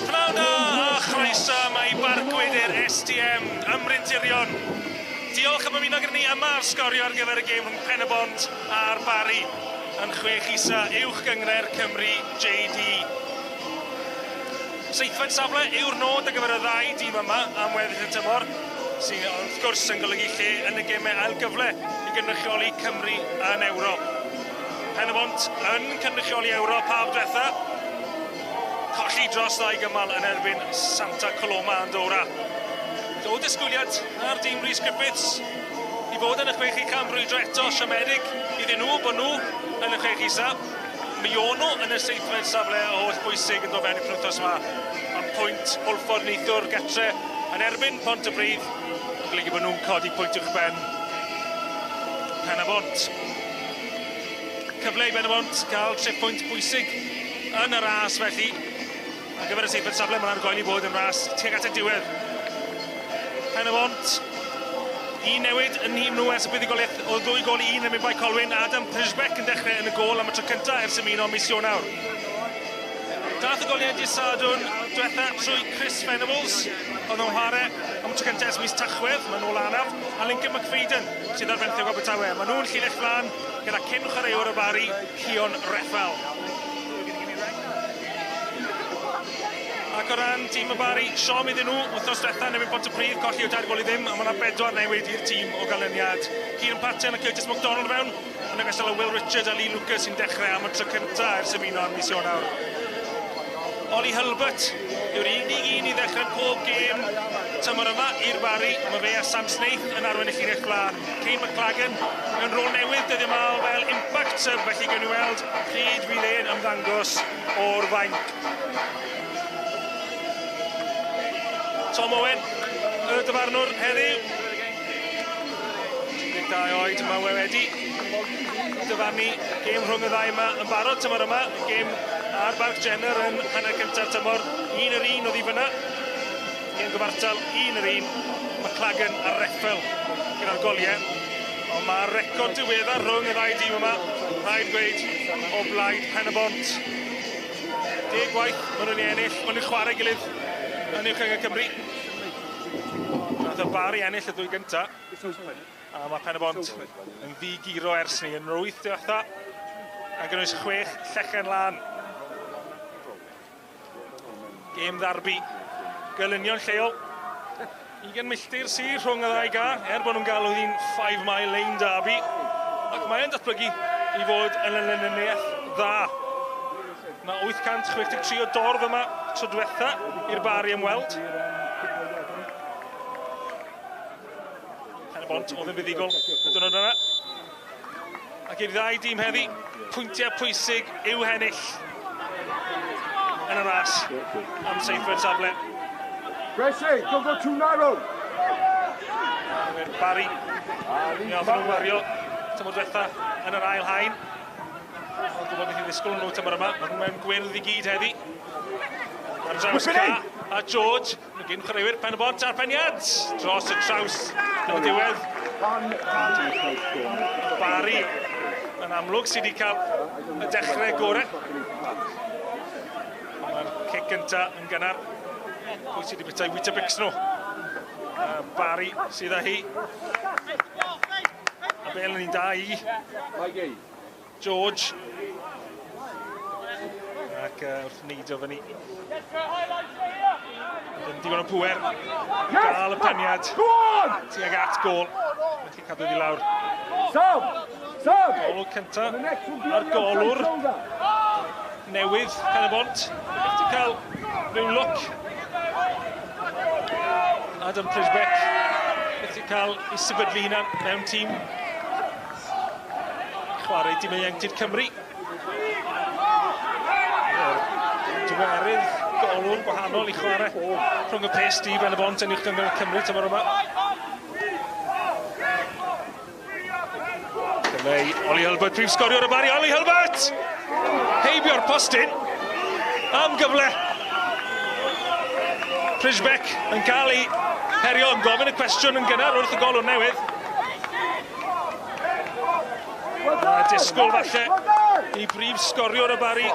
Pnawn da a chroeso mae bargwyd i'r STM ymrintirion. Diolch am ymuno gyda ni yma'r sgorio ar gyfer y gêm rhwng Pen-y-bont a'r Barri yn Chwech Isaf uwch gyngre'r Cymru JD. Seithfed safle yw'r nod ar gyfer y ddau dîm yma am weddill y tymor, sy'n wrth gwrs yn golygu lle yn y gemau ailgyfle i gynrychioli Cymru yn Ewrop. Pen-y-bont yn cynrychioli Ewrop haf diwetha, colli dros ddau gymal yn erbyn Santa Coloma yn Dora. O disgwyliad ar dîm Rhys Griffiths i fod yn y Chwech Isaf brwydro eto siomedig iddyn nhw bod nhw yn y Chwech Isaf. Mi o'n nhw yn y seithfed safle o holl bwysig yn dod fewn i penwythnos yma. Am pwynt wlffordd neithwr getre yn erbyn Pontypridd, yn golygu bod nhw'n codi pwynt uwchben Pen-y-bont. Cyfle i Pen-y-bont cael 3 pwynt bwysig yn y ras felly. Ar gyfer y seithfed safle mae'n argoeli bod yn ras tuag at y diwedd. Pen-y-bont, un newid yn nhîm nhw ers y buddigoliaeth o 2 gol i 1 yn mynd Bae Colwyn. Yn dechrau yn y gol am y tro cyntaf ers ymuno mis Ionawr. Dath y goliad i'r Sadwn diwetha trwy Chris Venables, oedd nhw'n chwarae am y tro cyntaf ers mis Tachwedd, maen nhw'n anaf, a Lincoln McFadden sydd ar fenthyg o Abertawe. Maen nhw'n llinell flan gyda cyn chwaraewr y Barri, Cion Reffel. Ac o ran tîm y Barri, siom iddyn nhw wythnos diwetha yn erbyn Pontypridd, colli o 2 gol i ddim, a mae yna 4 newid i'r tîm o ganlyniad. Kieran Patton a Curtis McDonald fewn, yn ogystal o Will Richard a Lee Lucas sy'n dechrau am y tro cyntaf ers ymuno yn mis Ionawr. Oli Hulbert yw'r unig un i ddechrau pob gêm tymor yma i'r Barri. Mae fe a Sam Snaith yn arwain y llinell flan. Kane McLagan mewn rôl newydd dyddiau mal fel impact sub, felly gen i weld pryd fydd e'n ymddangos o'r fainc. Tom Owen, y dyfarnwr heddiw. 12 oed yma wedi dyfarnu gêm rhwng y ddau yma yn barod tymor yma. Gêm ar Barc Jenner yn hanner cyntaf tymor. 1-1 oedd i fyna. Gêm gyfartal 1-1. McLagan a Reffel gyda'r goliau. Ond mae'r record diweddar rhwng y ddau dîm yma, rhaid gweud, o blaid Pen-y-bont. 10 gwaith, maen nhw'n ennill, maen nhw'n chwarae gilydd yn uwch yng Cymru. Nath y Barri ennill y 2 gyntaf. A mae Pen-y-bont yn ddigiro ers ni yn 8 diwetha. A gynnwys 6 llechen lan. Gêm ddarbu. Gylynion lleol. 20 milltir sydd rhwng y ddau gar, bod nhw'n galw ddyn 5 mile lane derby. Ac mae'n datblygu i fod yn ynlyniaeth dda. Mae 863 o dorf yma tro diwetha i'r Barri ymweld. Pen-y-bont oedd yn fuddigol y dynod yna. Ac i'r ddau dîm heddi, pwyntiau pwysig i'w hennill yn y ras am seithfed safle. Gracie, don't go too narrow. Barri, mi oedd nhw'n wario tymor diwetha yn yr ail haen. Ond gwybod beth i ddisgwyl nhw tymor yma, maen nhw mewn gwyrdd i gyd heddi. Ar draws y ca, a George, yn gyn chwaraewyr Pen-y-bont a'r peniad. Dros y traws yn y diwedd. Barri yn amlwg sydd wedi cael y dechrau gorau. Mae'r cic gyntaf yn gynnar. Pwy sydd wedi bwyta i Weetabix nhw. Barri sydd â hi. A bel yn un da i. George. Ac wrth neidio fyny. Yn digon o pwer. Gael y peniad. Tuag at gol. Felly cadw di lawr. Golwr cyntaf. A'r golwr newydd Pen-y-bont. Wedi cael rhyw look. Adam Prisbeck. Wedi cael ei sefydlu hynna mewn tîm. Chwarae dîm ieuenctid Cymru. Diwerydd golwr gwahanol i chwarae rhwng y pes di Pen-y-bont yn uwch gyngor Cymru tymor yma. Gyfle i Oli Hulbert, prif sgoriwr y Barri. Oli Hulbert! Heibio'r postyn am gyfle. Prisbeck yn cael ei herio yn gofyn y cwestiwn yn gynnar wrth y golwr newydd. A disgwyl falle i brif sgoriwr y Barri.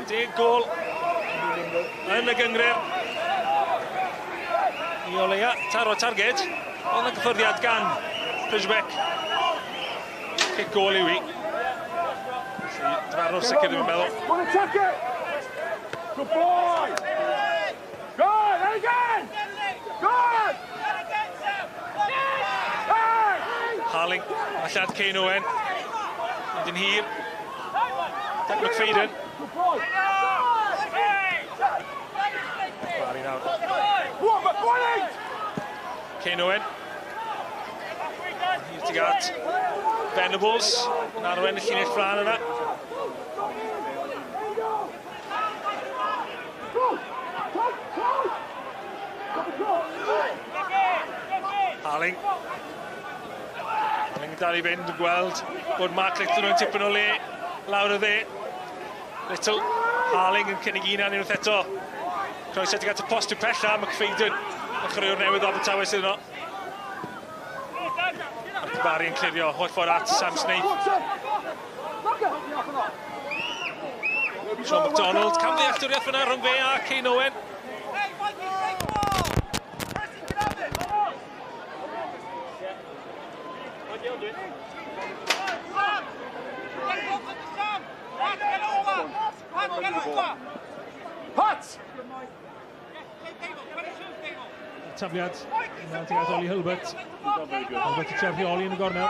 10 gol yn y gyngred. I o leia, taro targed. Ond y gyffyrddiad gan Ridgebeck. Kick gol yw hi. Dyfarwr sicr dwi'n meddwl. Wanna check it? Good boy! Good! And again! Good! Harling, allad Cain Owen. Ydyn hir. Doug McFadden. Good boy! Barri nawr. One eight! Cain Owen. Hir tig at Venables. Yn arwen y llinell fflan yna. Harling. Harling yn dal i fynd yn gweld bod Mark Little yn tipyn o le lawr y dde. Little, Harling yn cynnig un unwaith eto. Croeso tuag at y post yw pella, McFadden yn chreuwr newydd o Abertawe sydd yno. Ac Barri yn clirio, holl ffordd at Sam Snape. Sean McDonald, cam ddealltwriaeth fyna rhwng fe a Cain Owen. Hot! Tafliad, yna'n tuag at Oli Hilbert. Hilbert i trefnu Oli yn y gornel.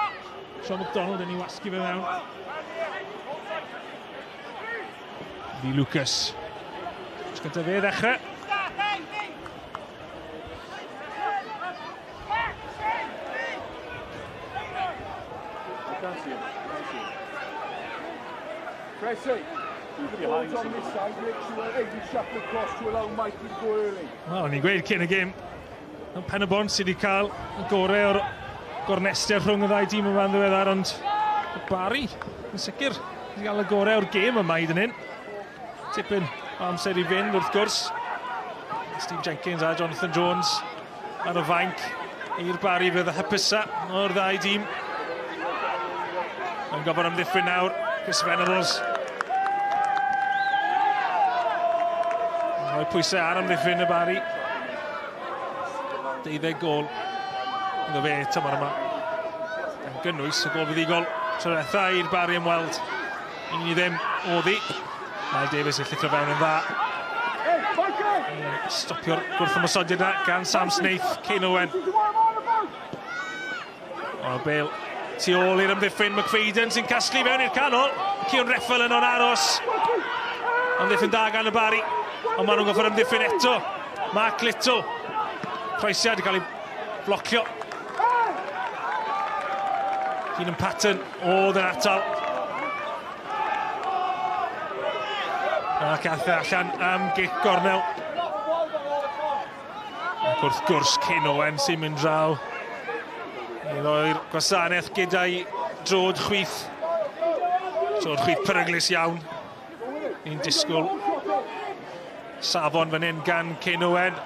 Sean McDonald yn ei wasgu fe mewn. Lee Lucas. Gyda fe ddechrau. Tracy, you can hold on this side, make sure Aidan shuffle across to allow Mike to go early. Wel, ni'n gweud cyn y gêm. Mae Pen-y-bont sydd wedi cael y gorau o'r gornester rhwng y ddau dîm yma'n ddiweddar, ond Barri, yn sicr, wedi cael y gorau o'r gêm yma hyd yn hyn. Tipyn amser i fynd wrth gwrs. Steve Jenkins a Jonathan Jones ar y fainc i'r Barri fydd y hypusa o'r ddau dîm. Yn gofod amddiffyn nawr, Chris Venables. Rhoi pwysau ar amddiffyn y Barri. 12 gol iddo fe tymor yma. Yn gynnwys y gol fuddigol tryletha i'r Barri ymweld. Un ni ddim oddi. Mae Davies yn llithro fewn yn dda. Stopio'r gwrthymosodiad yna gan Sam Snaith, Cain Owen. O, Bale tu ôl i'r ymddiffyn, McFadden sy'n casglu fewn i'r canol. Cion Reffel yn o'n aros. Ymddiffyn da gan y Barri. Ond maen nhw'n goffer ymddiffyn eto. Mark Little. Croesiad i cael ei blocio. Keenan Patton, oedd yn atal. Ac ath allan am gic gornel. Ac wrth gwrs Cain Owen sy'n mynd draw. I roi'r gwasanaeth gyda'i drod chwith. Drod chwith peryglus iawn. Ni'n disgwyl safon fan hyn gan Cain Owen.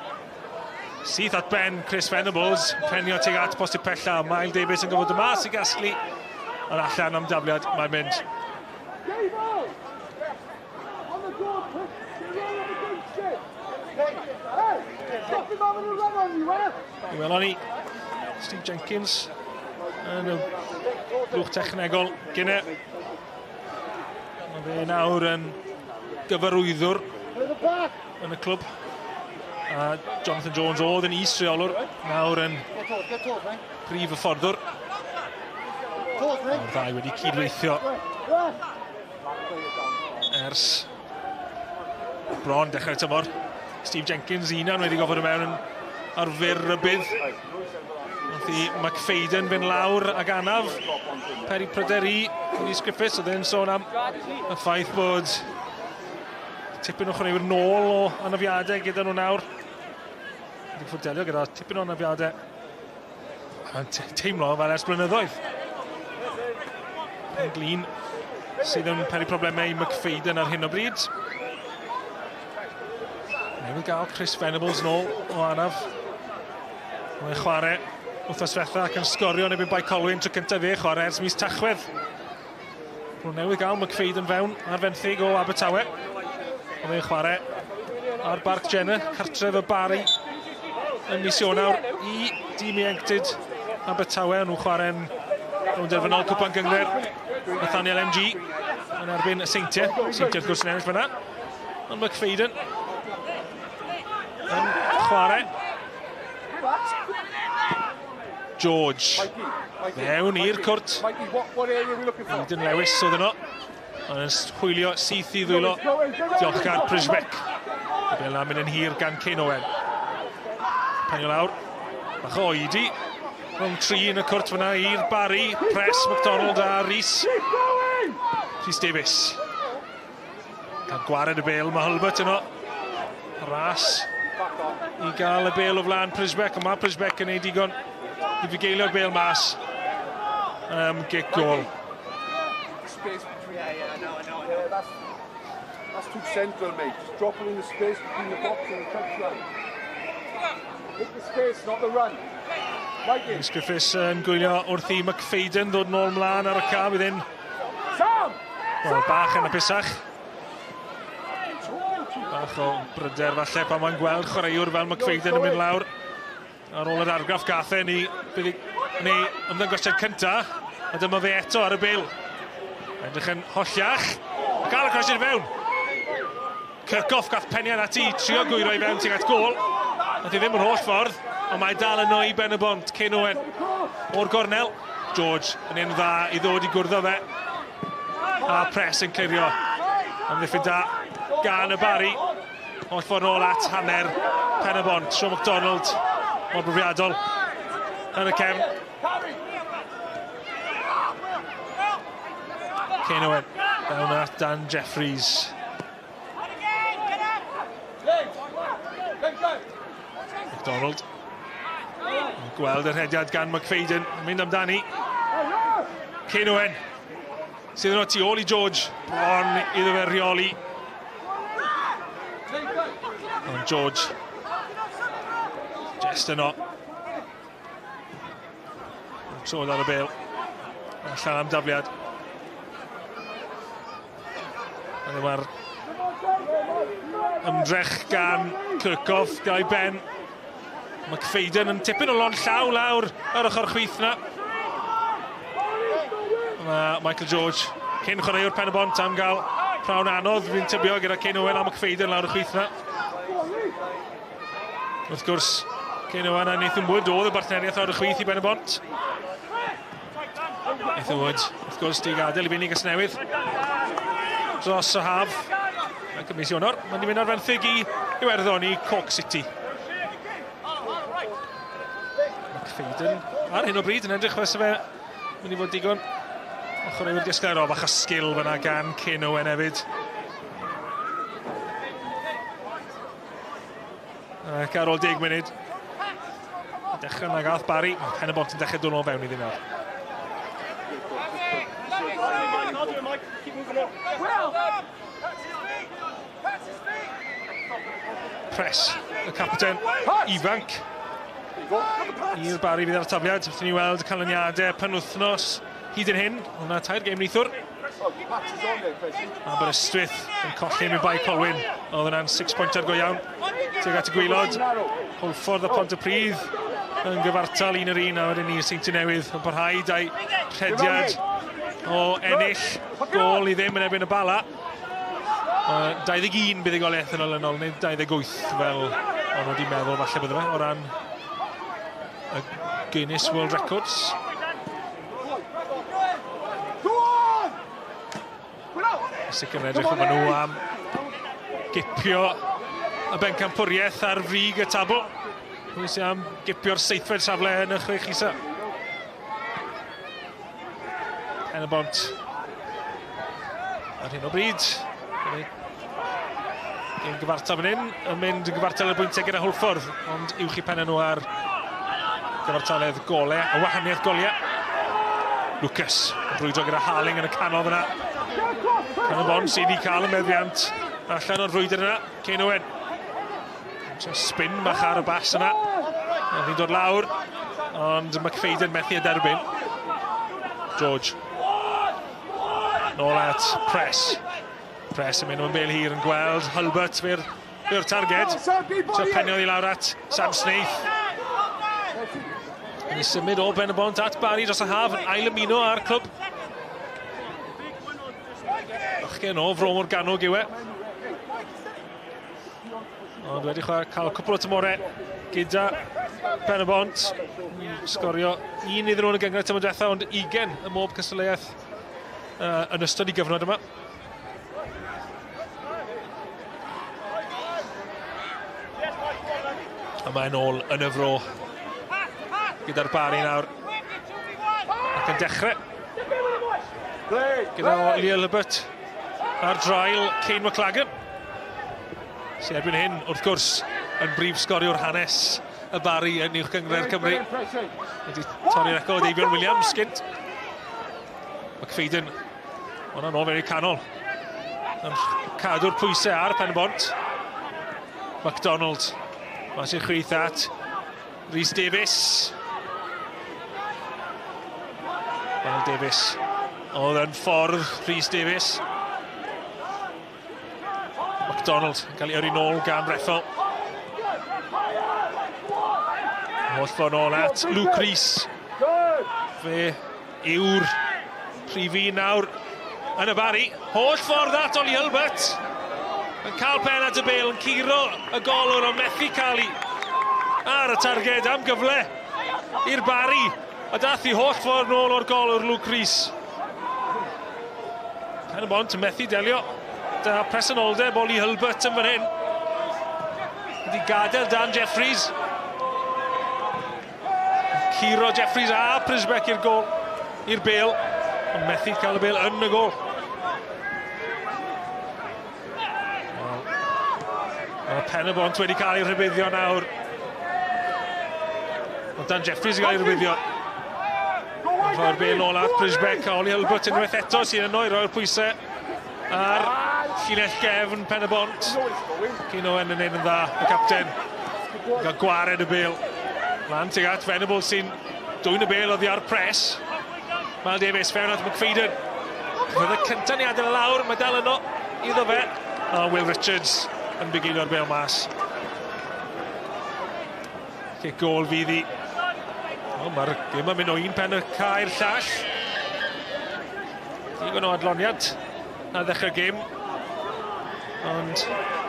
Syth at ben Chris Venables. Penio tuag at post y pella. Mae Davies yn gofod y mas i gasglu. Ond allan am dafliad mae'n mynd. Welon ni Steve Jenkins yn y blwch technegol gyne. Mae fe nawr yn gyfarwyddwr yn y clwb. A Jonathan Jones oedd yn is-reolwr, nawr yn prif hyfforddwr. Mae'r ddau wedi cydweithio ers bron dechrau'r tymor. Steve Jenkins unan wedi gofod y mewn yn arfer y bydd. Nath i McFadden fynd lawr ag anaf. Peri Pryderi, Rhys Griffiths, oedd e'n sôn am y ffaith bod tipyn o chwaraewyr nôl o anafiadau gyda nhw nawr. Wedi ffwrdelio gyda tipyn o anafiadau. Teimlo fel ers blynyddoedd. Pen glin sydd yn peri problemau i McFadden ar hyn o bryd. Newydd gael Chris Venables nôl o anaf. Mae'n chwarae wythnos diwetha ac yn sgorio neu bydd Bae Colwyn tro cyntaf fe chwarae ers mis Tachwedd. Mae'n newydd gael McFadden fewn ar fenthyg o Abertawe. Mae'n chwarae ar Barc Jenner, cartref y Barri yn mis Ionawr i dîm ieuenctid Abertawe. Nhw'n chwarae'n benderfynol cwpan gyngor Nathaniel MG yn erbyn y Seintiau. Seintiau wrth gwrs yn ennill fyna. Ond McFadden yn chwarae. George mewn i'r cwrt. Eden Lewis oedd yno. Ond yn chwilio syth i ddwylo diolchgar Prijbeck. Bel am mynd yn hir gan Cain Owen. Panio lawr. Bach o oedi. Rhwng 3 yn y cwrt fyna i'r Barri. Press, MacDonald a Rhys. Rhys Davies. Gan gwared y bel, mae Hulbert yno. Ras i gael y bel o flaen Prijbeck. Ond mae Prijbeck yn ei digon i fugeilio'r bel mas. Gic gol. That's too central, mate. Just drop it in the space between the box and the touchline. Hit the space, not the run. Rhys Griffiths yn gwylio wrth i McFadden ddod nôl mlaen ar y ca bydd hyn. Wel, bach yn apusach. Bach o bryder falle pan mae'n gweld chwaraewr fel McFadden yn mynd lawr. Ar ôl yr argraff gathau ni ymddangosiad cynta. A dyma fe eto ar y bil. Edrych yn holliach. A gael y croesiad i fewn. Kirkhoff gath Penyan ati, trio gwyro i fewn tuag at gol. Nath i ddim yr holl ffordd, ond mae dal yno i Mae Pen-y-bont. Cain Owen o'r gornel. George yn un dda i ddod i gwrddo fe. A press yn clirio. Amddiffyn da gan y Barri. Holl ffordd nôl at hanner Pen-y-bont. Sean MacDonald mor brofiadol yn y cefn. Cain Owen fewn at Dan Jeffries. MacDonald. Gweld yr hediad gan McFadden. Mynd amdani. Cain Owen. Sydd yno tu ôl i George. Bron iddo fe reoli. Ond George. Just yno. Trod ar y bel. Allan am dafliad. A dyma'r ymdrech gan Kirkhoff, Guy Ben. McFadden yn tipyn o lon llaw lawr ar ochr chwith na. Michael George, cyn chwaraewr Pen-y-bont am gael prawn anodd. Fi'n tybio gyda Cain Owen a McFadden lawr y chwith na. Wrth gwrs, Cain Owen a Nathan Wood oedd y bartneriaeth lawr y chwith i Pen-y-bont. Nathan Wood, wrth gwrs, di gadael i fynd i Gasnewydd. Dros y haf. Ac ym mis Ionawr, mae'n mynd ar fenthyg i Iwerddon i Cork City. McFadden ar hyn o bryd yn edrych fes fe mynd i fod digon o chwaraewr diasgler. O, bach o sgil fyna gan Cain Owen hefyd. Ac ar ôl 10 munud dechrau na gath Barri. Mae Pen-y-bont yn dechrau dod o fewn i ddim nawr. Press y capten ifanc i'r Barri fydd ar y tafliad. Wrthyn ni weld y canlyniadau penwythnos hyd yn hyn. Hwna 2 gêm neithwr. Aberystwyth yn colli yn Bae Colwyn. Oedd yna'n 6-pointer go iawn. Tuag at y gwylod. Holffordd a Pontypridd yn gyfartal 1-1 a wedyn ni Seintiau Newydd yn parhau 2 rhediad o ennill gol i ddim yn erbyn y Bala. 21 bydd y goliaeth yn olynol, neu 28 fel ond wedi meddwl falle bydde fe o ran y Guinness World Records. Sicr yn edrych yma nhw am gipio y bencampwriaeth ar frig y tabl. Nhw sy'n am gipio'r 7fed safle yn y Chwech Isaf. Pen-y-bont ar hyn o bryd. Yn gyfartal fan hyn, yn mynd yn gyfartal y bwyntiau gyda Hwlffordd, ond uwch i penna nhw ar gyfartaledd golau, a wahaniaeth goliau. Lucas, yn brwydro gyda Harling yn y canol yna. Pen-y-bont sydd wedi cael y meddiant allan o'r frwydr yna. Cain Owen. Spin bach ar y bas yna. Fi'n dod lawr, ond McFadden methu a derbyn. George. Nôl at Press. Press yn mynd o'n bel hir yn gweld Hulbert fe'r yw'r targed. So peniodd i lawr at Sam Snaith. Yn symud o Pen-y-bont at Barri dros y haf, yn ail ymuno ar clwb. Bachgen o Fro Morgannwg yw e. Ond wedi cael cwpl o tymorau gyda Pen-y-bont. Sgorio 1 iddyn nhw'n y gyngor tymor diwethaf, ond 20 y mob cystadleuaeth yn ystod i gyfnod yma. A mae'n ôl yn y Fro gyda'r Barri nawr. Ac yn dechrau gyda Lee Elbert ar drail Cain McLagan. Sy erbyn hyn, wrth gwrs, yn brif sgoriwr hanes y Barri yn uwch gyngor Cymru. Wedi torri record Eifion Williams gynt. McFadden, hwnna'n ôl fewn i canol. Yn cadw'r pwysau ar Pen-y-bont. MacDonald, mas i'r chwith at Rhys Davies. Davies, oedd yn ffordd Rhys Davies. MacDonald yn cael ei yrru nôl gan Breffel. Holl ffordd nôl at Luke Rhys. Fe yw'r prif un nawr yn y Barri. Holl ffordd at Oli Hilbert. Yn cael pen at y Bale, yn curo y golwr o methu cael ei ar y targed am gyfle i'r Barri. A dath i holl ffordd nôl o'r golwr Luke Rhys. Pen-y-bont yn methu delio. Da presenoldeb Oli Hilbert yn fan hyn. Wedi gadael Dan Jeffries. Curo Jeffries a Prisbeck i'r gol, i'r Bale. Ond methu cael y Bale yn y gol. Mae Pen-y-bont wedi cael ei rhybuddio nawr. Ond Dan Jeffries yn cael ei rhybuddio. Rhoi'r Bale nôl at Prisbeck a Oli Hilbert unwaith eto sy'n yno i roi'r pwysau ar llinell gefn Pen-y-bont. Cyn Owen yn ein yn dda, y capten. Gael gwared y Bale. Lan tuag at Venable sy'n dwy'n y Bale oddi ar pres. Mae Davies fewn at McFadden. Fydd y cyntaf ni adael y lawr, mae dal yno iddo fe. A Will Richards yn bigilio'r Bale mas. Cic gol fydd i. Mae'r gym yn mynd o un pen y cael llall. Digon o adloniad na ddechrau'r gym. Ond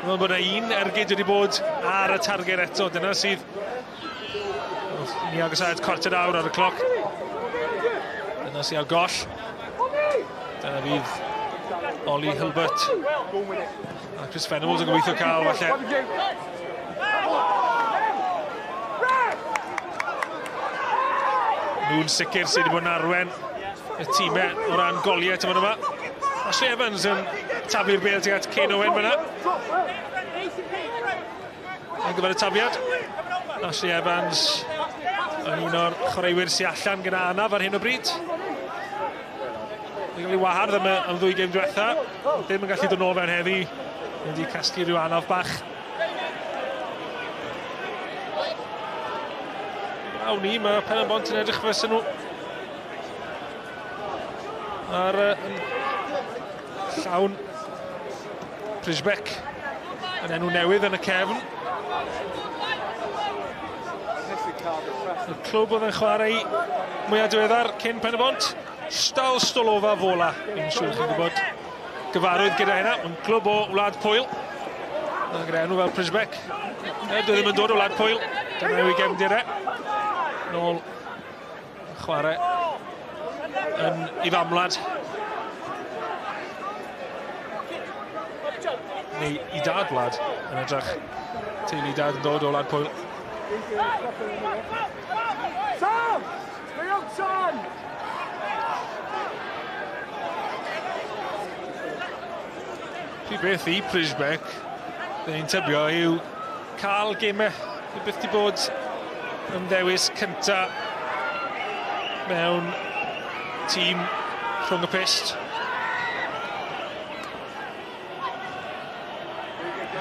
mae'n bod yna un ergyd wedi bod ar y targed eto. Dyna sydd ni agosau'r cwarter awr ar y cloc. Dyna sydd ar goll. Dyna fydd Oli Hilbert. A Chris Venables yn gobeithio cael falle. Nhw'n sicr sydd wedi bod yn arwen y tîmau o ran goliau tymor yma. Ashley Evans yn taflu'r Bale tuag at Cain Owen fyna. Yn gyfer y tafiad. Ashley Evans yn un o'r chwaraewyr sy'n allan gyda anaf ar hyn o bryd. Yn cael ei wahardd am y ddwy gêm diwetha. Ddim yn gallu dod nôl fewn heddi. Wedi casglu rhyw anaf bach. Awn ni, mae Pen-y-bont yn edrych fes nhw. Ar llawn Prisbeck yn enw newydd yn y cefn. Y clwb oedd yn chwarae mwyaf diweddar cyn Pen-y-bont. Stal Stolofa Fola, fi'n siŵr chi'n gwybod. Gyfarwydd gyda hynna, yn clwb o Wlad Pwyl. Gyda enw fel Prisbeck. Doedd ddim yn dod o Wlad Pwyl. Dyna yw ei gefndirau. Nôl chwarae yn ei famlad. Neu i dad wlad yn edrych. Teulu dad yn dod o Wlad Pwyl. Sam! Stay up, son! Pryd beth i Prisbeck, dyn ni'n tybio yw cael gemau. Dwi byth di bod ymddewis cynta mewn tîm rhwng y pist.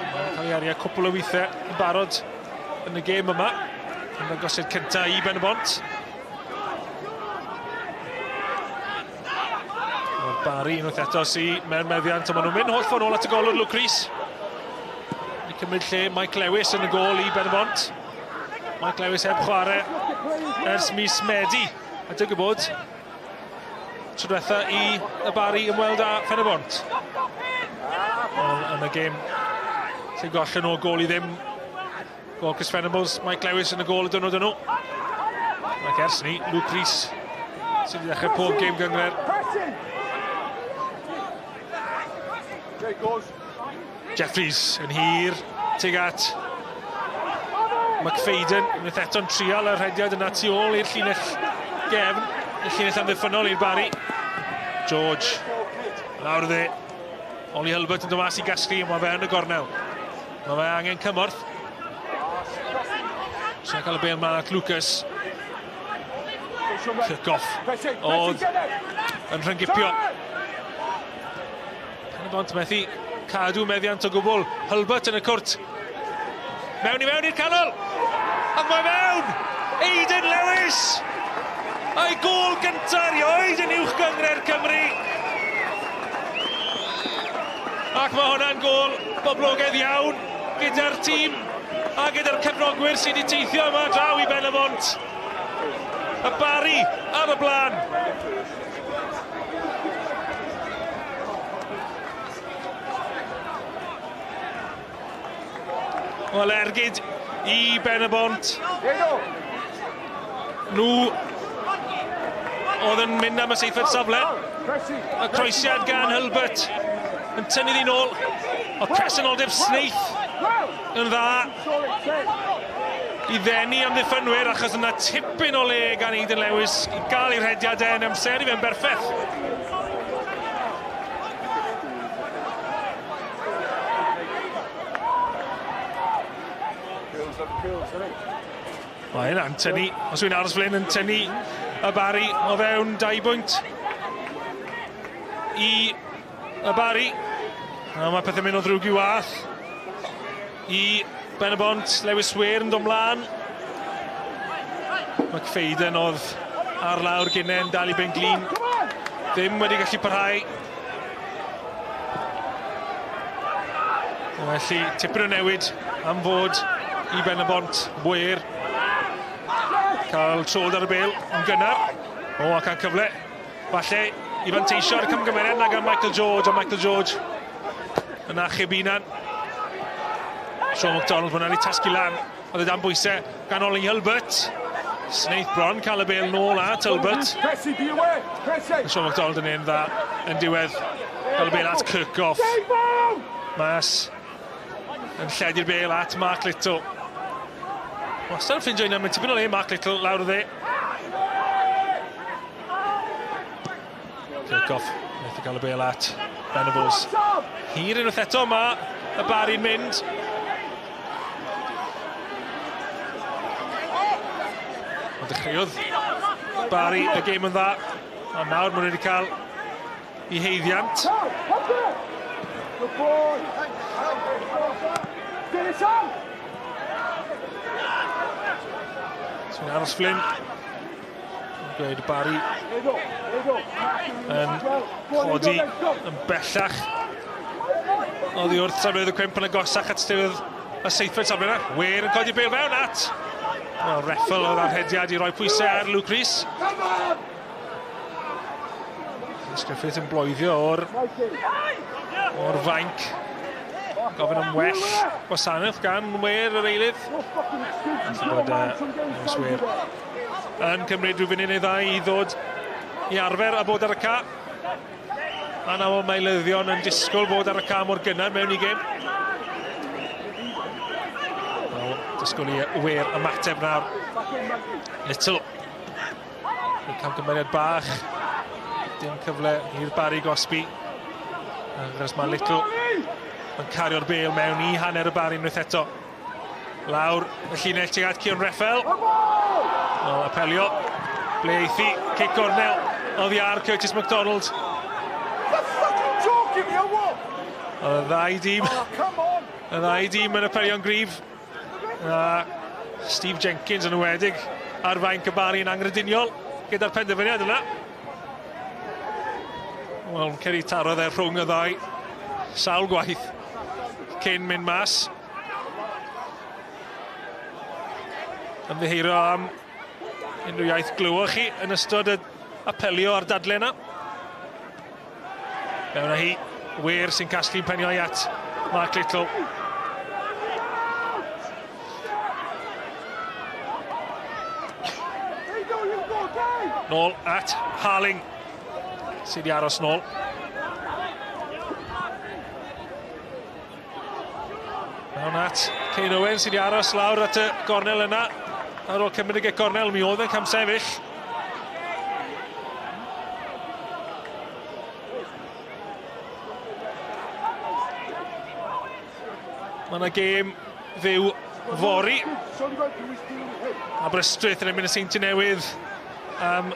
Mae'n cael ei ariau cwpl o weithiau yn barod yn y gêm yma. Yn agosod cynta i Pen-y-bont. Barri unwaith eto sy'n mewn meddiant, ond maen nhw'n mynd holl ffordd nôl at y golwr Luke Rhys. cymryd lle Mae Lewis yn y gol i Pen-y-bont. Mae Lewis heb chwarae ers mis Medi. A dwi'n gwybod, tro diwetha i y Barri ymweld â Pen-y-bont. Yn y gêm sy'n gollen o gol i ddim. Gol Chris Venables, Mae Lewis yn y gol y dynod nhw. Ac ers ni, Rhys sydd wedi dechrau pob gêm gyngred. Jeffries yn hir, tuag at McFadden, wnaeth eto'n trial yr rhediad yna tu ôl i'r llinell gefn, i'r llinell amddiffynol i'r Barri. George, nawr dde. Oli Hilbert yn dod mas i gasglu, mae fe yn y gornel. Mae fe angen cymorth. Sy'n cael y bel man at Lucas. Kick-off oedd yn rhyngipio. Pen-y-bont methu cadw meddiant o gwbl. Hilbert yn y cwrt. Mewn i'r canol. Ac mae mewn! Aiden Lewis! A'i gol gynta'r ioed yn uwch gyngred Cymru. Ac mae hwnna'n gol boblogaidd iawn gyda'r tîm a gyda'r cefnogwyr sydd wedi teithio yma draw i Pen-y-bont. Y Barri ar y blaen. Wel, ergyd i Pen-y-bont. Nhw oedd yn mynd am y seithfed safle. Y croesiad gan Hilbert yn tynnu ddi nôl. O presenoldeb sneith yn dda i ddenu am ddiffynwyr achos yna tipyn o le gan Aiden Lewis i gael i'r hediadau yn amser i fe'n berffeth. Mae hynna'n tynnu, os yw'n aros flaen yn tynnu y Barri o fewn 2 bwynt i y Barri. A mae pethau mynd o ddrwg i wath i Pen-y-bont, Lewis Weir yn dod mlaen. McFadden oedd ar lawr gynnen, dal i ben glin. Ddim wedi gallu parhau. Felly, tipyn o newid am fod i Pen-y-bont. Weir. Cael trod ar y bel yn gynnar. O, ac yn cyfle. Falle i fanteisio ar y camgymeriad nag am Michael George. A Michael George yn achub unan. Sean McDonald hwnna'n ei tasgu lan. Oedd e dan bwysau gan Oli Hilbert. Sneith bron cael y bel nôl at Hilbert. Sean McDonald yn un dda yn diwedd. Cael y bel at Kirkhoff. Mas yn lledu'r bel at Mark Little. Wastad yn ffeindio un am yn tipyn o le Mark Little lawr o dde. Kirkhoff wnaeth cael y bel at Venables. Hir unwaith eto mae y Barri'n mynd. Dechreuodd Barri y gêm yn dda. A nawr maen nhw wedi cael ei heiddiant. Sy'n aros Flynn. Gweud y Barri yn codi yn bellach. Oedd i wrth safle y cwimp yn agosach at stiwedd y seithfed safle yna. Weir yn codi bel fewn at. Wel, Reffel oedd ar hediad i roi pwysau ar Rhys. Rhys Griffiths yn bloeddio o'r fainc. Gofyn am well gwasanaeth gan Weir yr eilydd. Felly bod Lewis Weir yn cymryd rhyw funud neu ddau i ddod i arfer a bod ar y ca. A nawr mae Lyddion yn disgwyl bod ar y ca mor gynnar mewn i gêm. Disgwyl i Weir ymateb nawr. Little. Camgymeriad bach. Dim cyfle i'r Barri gosbi. Achos mae Little yn cario'r bel mewn i hanner y Barri unwaith eto. Lawr y llinell tuag at Cion Reffel. Apelio. Ble eithi. Cic gornel. Oddi ar Curtis MacDonald. Oedd y ddau dîm. Y ddau dîm yn Apelio'n grif. A Steve Jenkins yn ywedig ar fainc y Barri yn angrediniol gyda'r penderfyniad yna. Wel, ceri tarodd rhwng y ddau sawl gwaith cyn mynd mas. ymddiheuro am unrhyw iaith glywch chi yn ystod y apelio ar dadle yna. Mewn â hi, wir sy'n casglu'n penio i at Mark Little. Nôl at Harling, sydd wedi aros nôl. Mewn at Cain Owen sydd wedi aros lawr at y gornel yna. Ar ôl cymryd y gornel, mi oedd yn cam sefyll. Mae yna gêm fyw fori. Aberystwyth yn ymwneud â Seinti Newydd am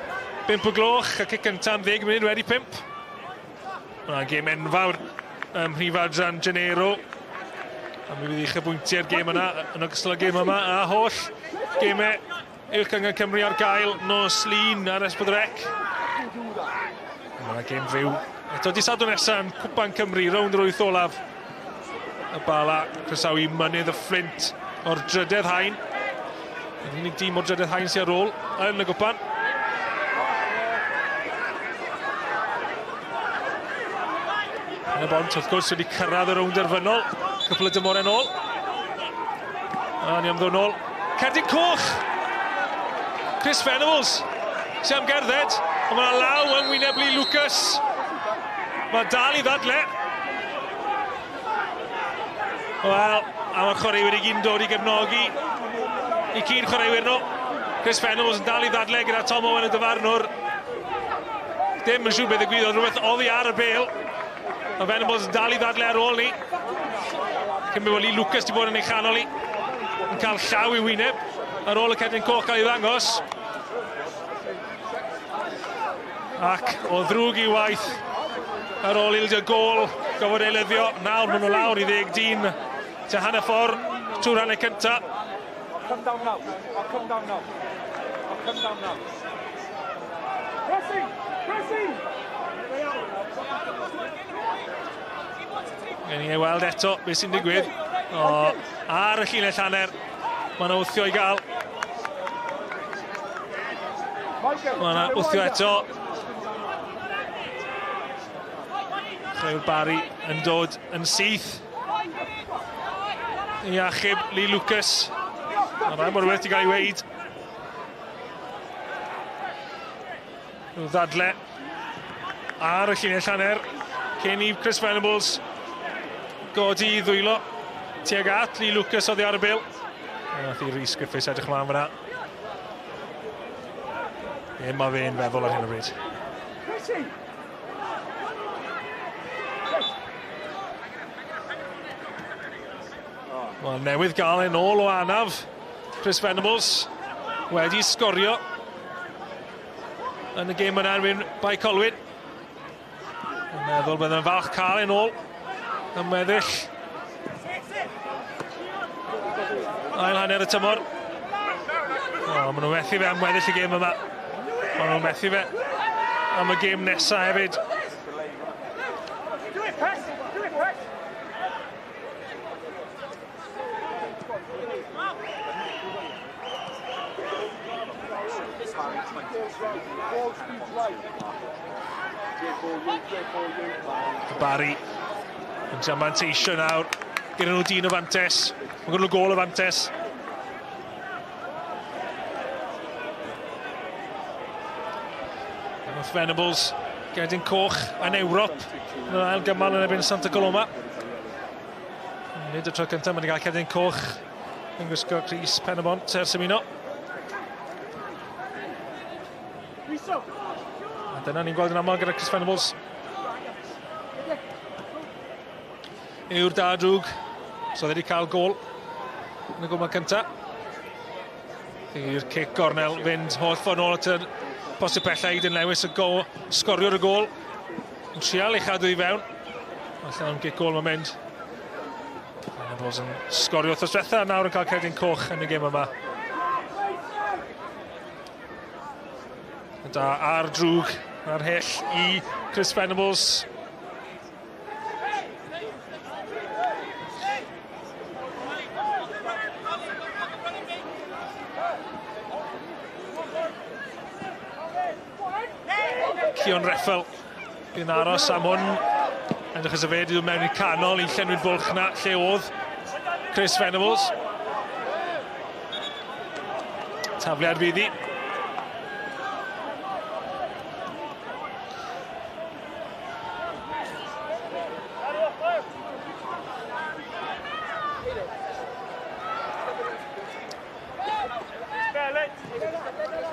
5 o gloch ac y cyntaf am 10 munud wedi 5. Mae yna gêm enfawr ym Mhrifadran Janero. A mi fydd i chybwyntiau'r gêm yna yn ogystal â gêm yma a holl gemau uwch Cyngor Cymru ar gael nos Lun ar Esbydrec. Mae yna gêm fyw. Eto di sadwn nesaf yn Cwpan Cymru, rownd yr wyth olaf. Y bala croesawu mynydd y Fflint o'r drydydd hain. Yr unig dîm o'r drydydd hain sy'n ar ôl yn y Cwpan. Pen-y-bont wrth gwrs wedi cyrraedd y rownd derfynol. Cwpl o dymorau nôl. A ni am ddod nôl. Cerdyn coch! Chris Venables sy'n am gerdded. Ond mae yna law yng ngwyneb Lee Lucas. Mae dal i ddadle. Wel, a mae'r chwaraewyr i gyd yn dod i gefnogi i cyd chwaraewyr nhw. Chris Venables yn dal i ddadle gyda Tom Owen y dyfarnwr. Dim yn siŵr beth y gwyddoedd, rhywbeth oddi ar y bêl. Mae Venables yn dal i ddadle ar ôl ni. Cymru Lee Lucas wedi bod yn ei chanol i. Yn cael llaw i wyneb ar ôl y cerdyn coch cael ei ddangos. Ac o ddrwg i waith ar ôl ildio gol gofod eilyddio. Nawr maen nhw lawr i 10-10 te hanner ffordd trwy'r hanner cynta. Come down now. I'll come down now. I'll come down now. Pressing! Pressing! Gen i ei weld eto beth sy'n digwydd. Ar y llinell hanner. Mae yna wthio i gael. Mae yna wthio eto. Chwaraewr Barri yn dod yn syth. I achub Lee Lucas. Mae rhaid mor werth i gael ei weid. Rhyw ddadle ar y llinell hanner. Cyn i Chris Venables godi i ddwylo tuag at Lee Lucas oddi ar y bil. Nath i Rhys Griffiths edrych mlaen fyna. Ie, mae fe'n feddwl ar hyn o bryd. Wel, newydd gael e'n ôl o anaf. Chris Venables wedi sgorio yn y gêm yna yn Bae Colwyn. Yn meddwl bydd yn falch cael e'n ôl. Yn meddill ail hanner y tymor. Maen nhw'n methu fe am weddill y gêm yma. Maen nhw'n methu fe am y gêm nesaf hefyd. Barri yn jambanteisio nawr gyda nhw dyn o fantes. Mae gyda nhw gol o fantes. Venables gerdyn coch yn Ewrop yn yr ail gymal yn erbyn Santa Coloma. Nid y tro cyntaf mae wedi cael cerdyn coch yn gwisgo Rhys Pen-y-bont ers ymuno. A dyna ni'n gweld yn aml gyda Chris Venables. Yw'r dadrwg, so wedi cael gol yn y gwmal cyntaf. I'r cic gornel fynd holl ffordd nôl at y posib pellai Aiden Lewis y sgorio'r y gol. Yn trial ei chadw i fewn. Allan am gic gol mae'n mynd. Venables yn sgorio wrthos diwetha, nawr yn cael cerdyn coch yn y gêm yma. Da ar drwg ar hyll i Chris Venables. Llion Reffel yn aros am hwn. Edrych as y fe, dydw mewn i'r canol i llenwi'r bwlch na lle oedd Chris Venables. Tafliad fyddi.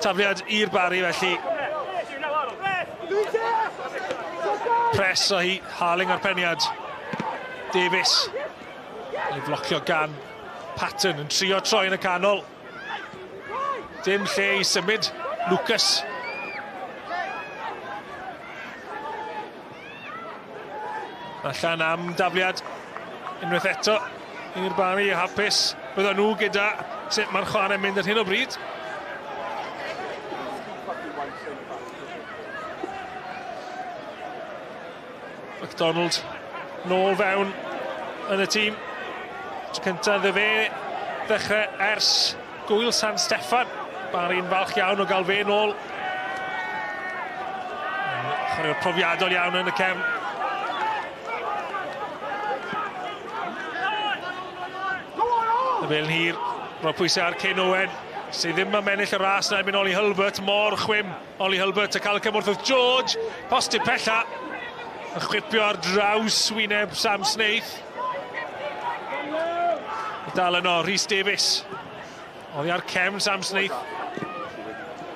Tafliad i'r Barri felly. Pres o hi, Harling ar peniad. Davies. Ei flocio gan Patton yn trio troi yn y canol. Dim lle i symud. Lucas. Allan am dafliad. Unwaith eto i'r Barri hapus. Bydden nhw gyda sut mae'r chwarae'n mynd ar hyn o bryd. McDonald nôl fewn yn y tîm. Tro cyntaf dde fe ddechrau ers gwyl San Steffan. Barri'n falch iawn o gael fe nôl. Chwarae'r profiadol iawn yn y cefn. Y fel yn hir, roi pwysau ar Cyn Owen, sydd ddim yn mennill y ras na erbyn Oli Hulbert, mor chwym Oli Hulbert a cael y cymwrth oedd George, postib pella. Yn chwipio ar draws wyneb Sam Snaith. Dal yno, Rhys Davies. Oddi ar cefn Sam Snaith.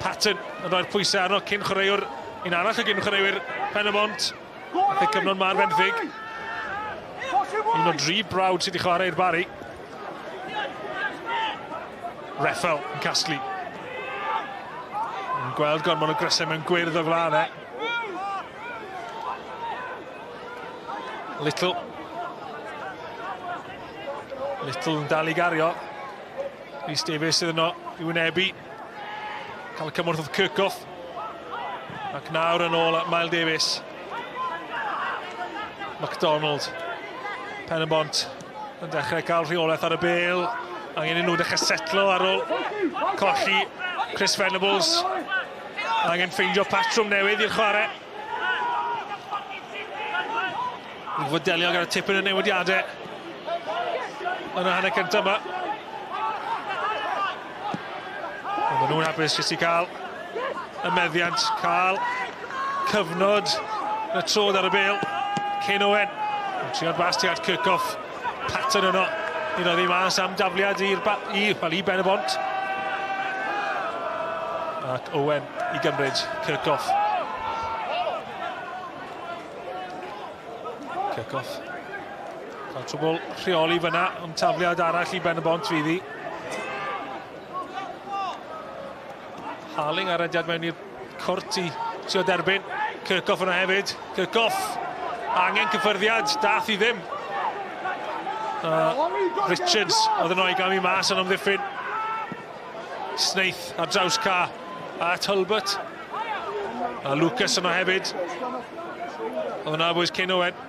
Patton yn rhoi'r pwysau arno cyn chwaraewr. Un arall o gyn chwaraewyr Pen-y-bont. Aeth y cyfnod Mae'r Fenthyg. Un o 3 brawd sydd wedi chwarae i'r Barri. Reffel yn casglu. Yn gweld gormod o grysau mewn gwyrdd o flanau. Little yn dal i gario. Rhys Davies sydd yno i wynebu. Cael y cymwrth oedd Kirkhoff. Ac nawr yn ôl at Mae'r Davies. McDonald. Pen-y-bont yn dechrau cael rheolaeth ar y bêl. Angen i nhw dechrau setlo ar ôl colli Chris Venables. Angen ffeindio patrwm newydd i'r chwarae. Yn fod delio gyda tipyn y newidiadau yn y hanner cyntaf yma. Ond nhw'n hapus jyst i cael y meddiant, cael cyfnod y trod ar y bêl. Cyn Owen yn trio'r bastiad Kirkhoff. Patton yno i ddod i mas am dafliad i Ben-y-bont. Ac Owen i gymryd Kirkhoff. Kirkhoff. Cael trwbl rheoli fyna, ond tafliad arall i Ben-y-bont fyddi. Harling ar ediad mewn i'r cwrt i trio derbyn. Kirkhoff yna hefyd. Kirkhoff. Angen cyffyrddiad, dath i ddim. Richards oedd yn o'i gam i mas yn ymddiffyn. Snaith ar draws ca at Hulbert. A Lucas yna hefyd. Oedd yna boes Cyn Owen.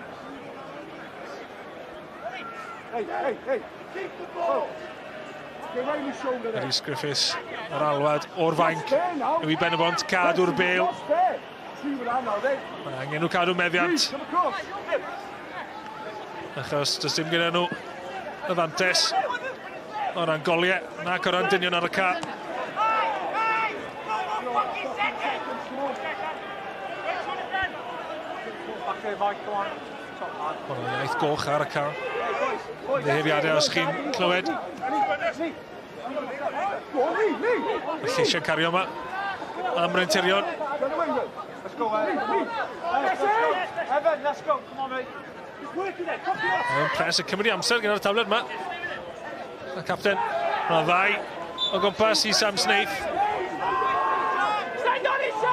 Rhys Griffiths ar alwad o'r fainc yw i Ben-y-bont cadw'r bêl. Angen nhw cadw meddiant. Achos does dim gyda nhw y fantes o ran goliau nac o ran dynion ar y ca. Hwna'n iaith goch ar y ca. Ddehefiadau os chi'n clywed. Y lleisiau cario yma am Rentirion. Pres y cymryd i amser gyda'r tablet yma. Y capten. Yna ddau o gwmpas i Sam Snaith.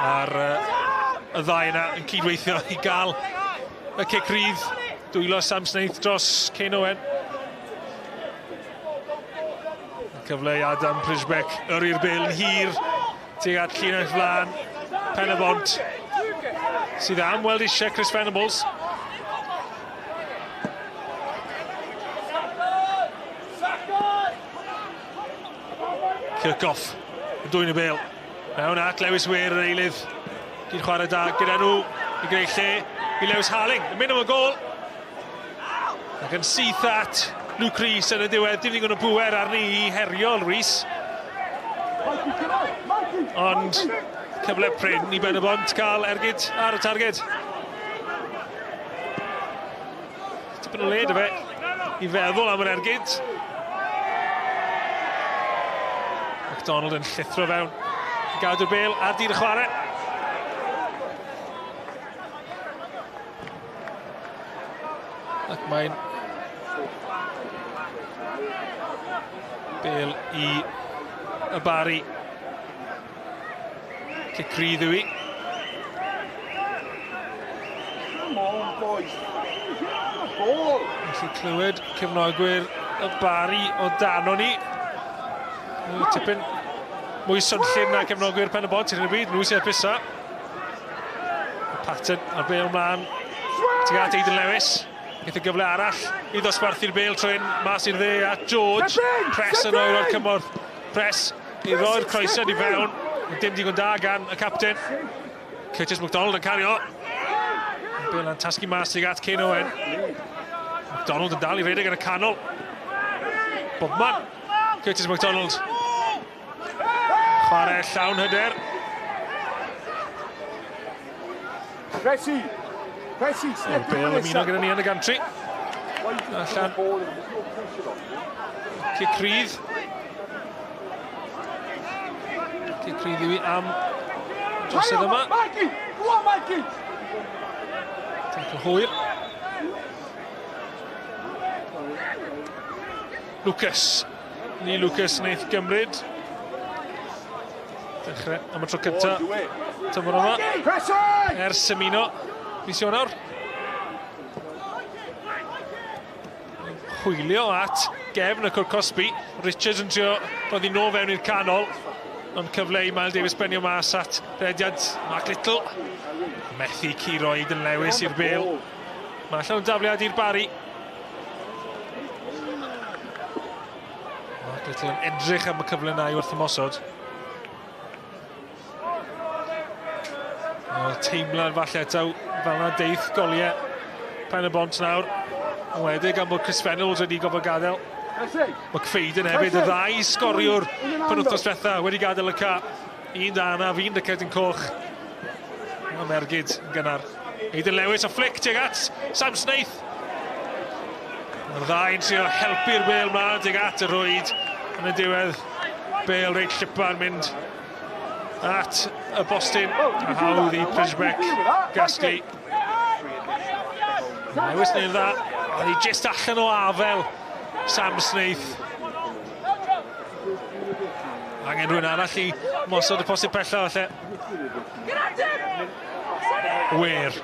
A'r y ddau yna yn cydweithio i gael y cic rydd. Dwylo Sam Snaith dros Cyn Owen. Cyfle i Adam Pridgebeck, yr i'r bêl yn hir, tuag at llinell flan, Pen-y-bont, sydd am weld eisiau Chris Venables. Kirkhoff, yn dwy'n y bêl, mewn at Lewis Weir yr eilydd, Di'n chwarae da gyda nhw i greu lle i Lewis Harling. Yn mynd am y gol. Ac yn syth at Luke Rhys yn y diwedd. Dim ddigon o bwer arni i herio Rhys. Ond cyfle prin i Ben-y-bont cael ergyd ar y targed. Tipyn o led y fe i feddwl am yr ergyd. McDonald yn llithro fewn. Gadw'r bêl ar dir y chwarae. Ac mae'n bêl i y Barri. Cic rydd yw i. Felly clywed cefnogwyr y Barri o dano ni. Tipyn mwy swnllun na cefnogwyr Pen-y-bont yn y byd. Nhw sy'n epusa. Pattern ar bêl mlaen. Tuag at Aidan Lewis. Gaeth y gyfle arall i ddosbarthu'r bêl trwy'n mas i'r dde at George. Press yn o'r o'r cymorth. Press i roi'r croesiad i fewn. Dim digon da gan y capten. Curtis McDonald yn cario. Bêl yn tasgu mas tuag at Kane Owen. McDonald yn dal i redeg yn y canol. Bobman. Curtis McDonald. Chwarae llawn hyder. Presi! Bêl ymuno gyda ni yn y gantri. Allan. Cic rydd. Cic rydd yw i am drosodd yma. Tackle hwyr. Lucas. Ni Lucas wneud gymryd. Dechrau am y tro cynta. Tymor yma. Ers ymuno. Mis Ionawr. Hwylio at gefn y cwr Cosby. Richards yn trio roedd i nôl fewn i'r canol. Ond cyfle i Mae Davies benio mas at rediad Mark Little. Methu curo Aidan Lewis i'r bêl. Mae allan o dafliad i'r Barri. Mark Little yn edrych am y cyfle na i wrth ymosod. Teimlad falle eto fel yna deith goliau Pen-y-bont nawr. Yn wedig am bod Chris Reynolds wedi gofod gadael. McFadden hefyd, y ddau sgoriwr penwythnos diwetha wedi gadael y ca. Un da yna, fi'n dyced yn coch. Am ergyd yn gynnar. Aidan Lewis a flic tuag at Sam Snaith. Mae'r ddau yn trio helpu'r bêl mlaen tuag at y rwyd. Yn y diwedd, bêl reit llipa'n mynd at y bostyn a hawdd i Pridgebeck gasglu. Lewis neu'n dda, oedd hi jyst allan o afel Sam Snaith. Angen rhywun arall i mosod y posib pella falle. Wer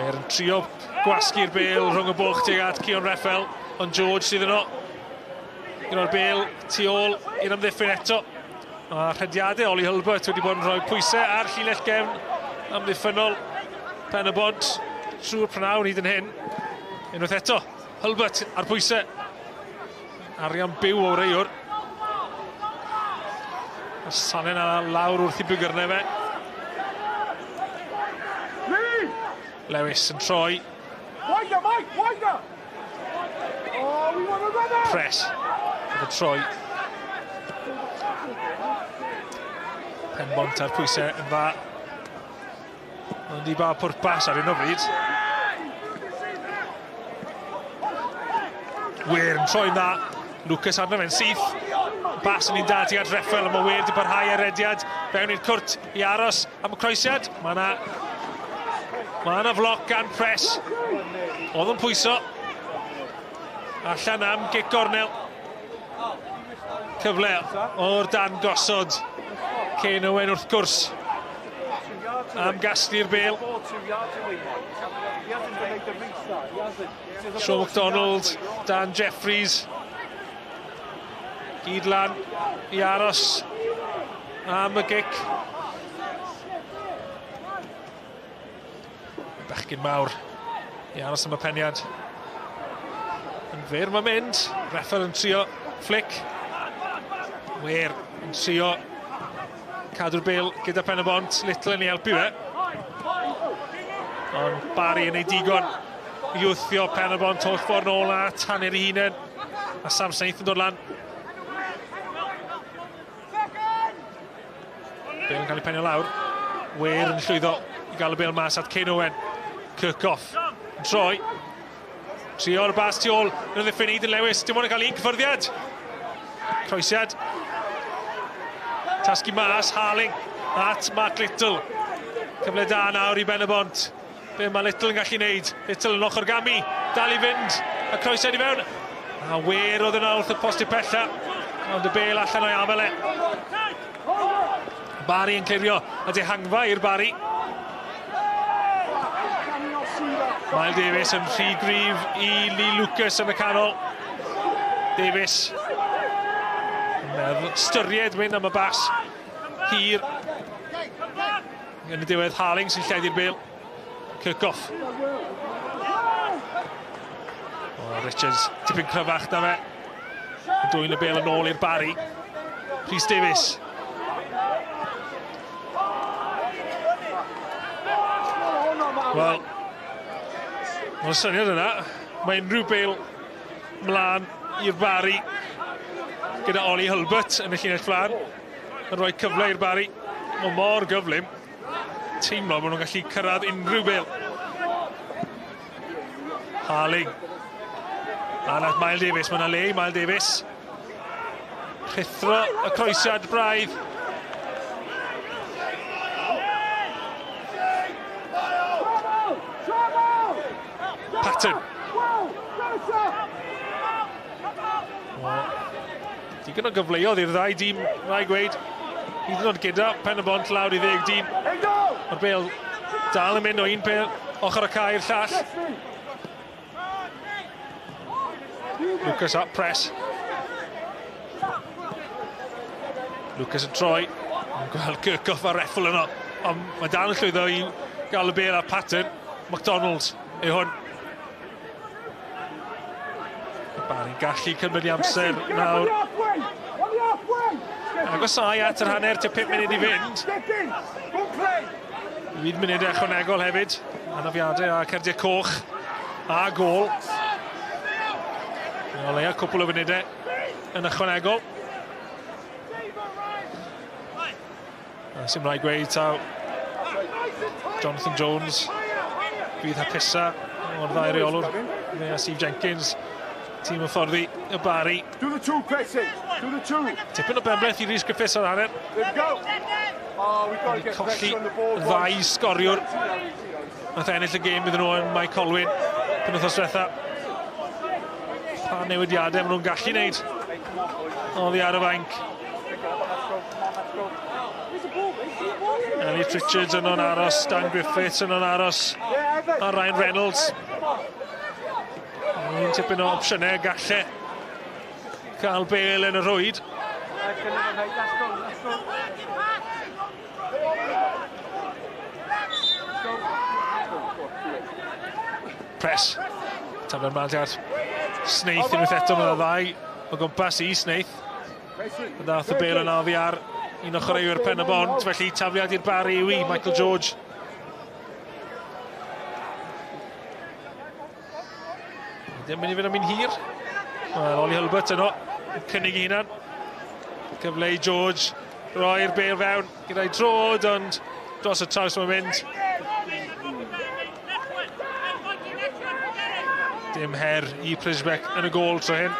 yn trio gwasgu'r bêl rhwng y bwlch tuag at Cion Reffel, ond George sydd yno. Gyda'r bêl tu ôl i'r amddiffyn eto. A rhediadau Oli Hulbert wedi bod yn rhoi pwysau ar llinell gefn amddiffynol Pen-y-bont trwy'r prynawn hyd yn hyn. Unwaith eto, Hulbert ar pwysau. Arian byw o reiwr. A Sanen a lawr wrth i bygyrnau fe. Lewis yn troi. Press. Oedd y troi. Pen-bont ar pwysau yn dda. Ond i ba pwrpas ar un o bryd. Wer yn troi'n dda. Lucas arno fe'n syth. Bas yn un da tuag at Reffel, ond mae Wer wedi parhau ar rediad. Fewn i'r cwrt i aros am y croesiad. Mae yna floc gan Press. Oedd yn pwyso. Allan am gic gornel. Cyfle o'r dan gosod. Kane Owen wrth gwrs am gasglu'r bêl. Sean McDonald, Dan Jeffries. Gyd lan i aros am y gic. Bechgyn mawr i aros am y peniad. Yn fyr mae'n mynd. Reffel yn trio flic. Wer yn trio cadw'r bêl gyda Pen-y-bont, Little yn ei helpu fe. Ond Barri yn ei digon i wthio Pen-y-bont holl ffordd nôl a tannu'r hunain. A Sam Snaith yn dod lan. Bêl yn cael ei penio lawr. Wer yn llwyddo i gael y bêl mas at Cain Owen. Kirkhoff yn troi. Trio o'r bas tu ôl yn y ddiffyn yn Lewis. Dim ond yn cael un cyffyrddiad. Croesiad. Tasgu mas, Harling at Mark Little. Cyfle da nawr i Pen-y-bont. Be mae Little yn gallu neud. Little yn ochr gami. Dal i fynd. A croesiad i fewn. A wer oedd yna wrth y post i pella. Ond y bêl allan o'i amele. Barri yn clirio a dehangfa i'r Barri. Miles Davies yn rhy gryf i Lee Lucas yn y canol. Davies yn meddwl styried mynd am y bas hir. Yn y diwedd Harling sy'n lleidi'r bêl. Kirkhoff. Richards tipyn cryfach na fe. Yn dwy'n y bêl yn ôl i'r Barri. Rhys Davies. Wel, mae'n syniad yna. Mae unrhyw bêl mlaen i'r Barri gyda Oli Hulbert yn y llinell flan. Yn rhoi cyfle i'r Barri. Mae mor gyflym. Teimlo maen nhw'n gallu cyrraedd unrhyw bêl. Harling. A nath Miles Davies, mae yna le i Miles Davies. Rhithro y croesiad braidd. Patton. Digon o gyfleoedd i'r ddau dîm, rai gweud. Hyd yn oed gyda Pen-y-bont lawr i 10 dîm. Mae'r bêl dal yn mynd o un bêl, ochr y cae i'r llall. Lucas up press. Lucas yn troi. Yn gweld Kirkhoff a Reffel yno. Ond mae dal yn llwyddo i gael y bêl a Patton. McDonald's yw hwn. Barri'n gallu cymryd i amser nawr. Agosau at yr hanner tua 5 munud i fynd. 8 munud ychwanegol hefyd. Anafiadau a cerdiau coch a gol. O leia cwpl o funudau yn ychwanegol. Sy'n rhaid gweud taw Jonathan Jones fydd hapusa o'r ddau reolwr. Fe a Steve Jenkins. Tîm o fforddi y Barri. Tipyn o benbleth i Rhys Griffiths o'r hanner. Wedi colli ddau sgoriwr. Nath ennill y gêm iddyn nhw yn Bae Colwyn. Penwythnos diwetha. Pa newidiadau maen nhw'n gallu neud. Oddi ar y fainc. Elliot Richards yn o'n aros. Dan Griffiths yn o'n aros. A Ryan Reynolds. Un tipyn o opsiynau galle cael bêl yn y rwyd. Press. Tafler Maldiad. Snaith unwaith eto mae'n ddau o gwmpas i Snaith. Dath y bêl yn addi ar un ochr yw'r Pen-y-bont, felly tafliad i'r Barri yw i Michael George. Ddim mynd i fynd am un hir. Wel, Oli Hulbert yno, cynnig i hunan. Cyfle i George, roi'r bêl fewn gyda'i drod, ond dros y traws mae'n mynd. Dim her i Plisbeck yn y gol tro hyn.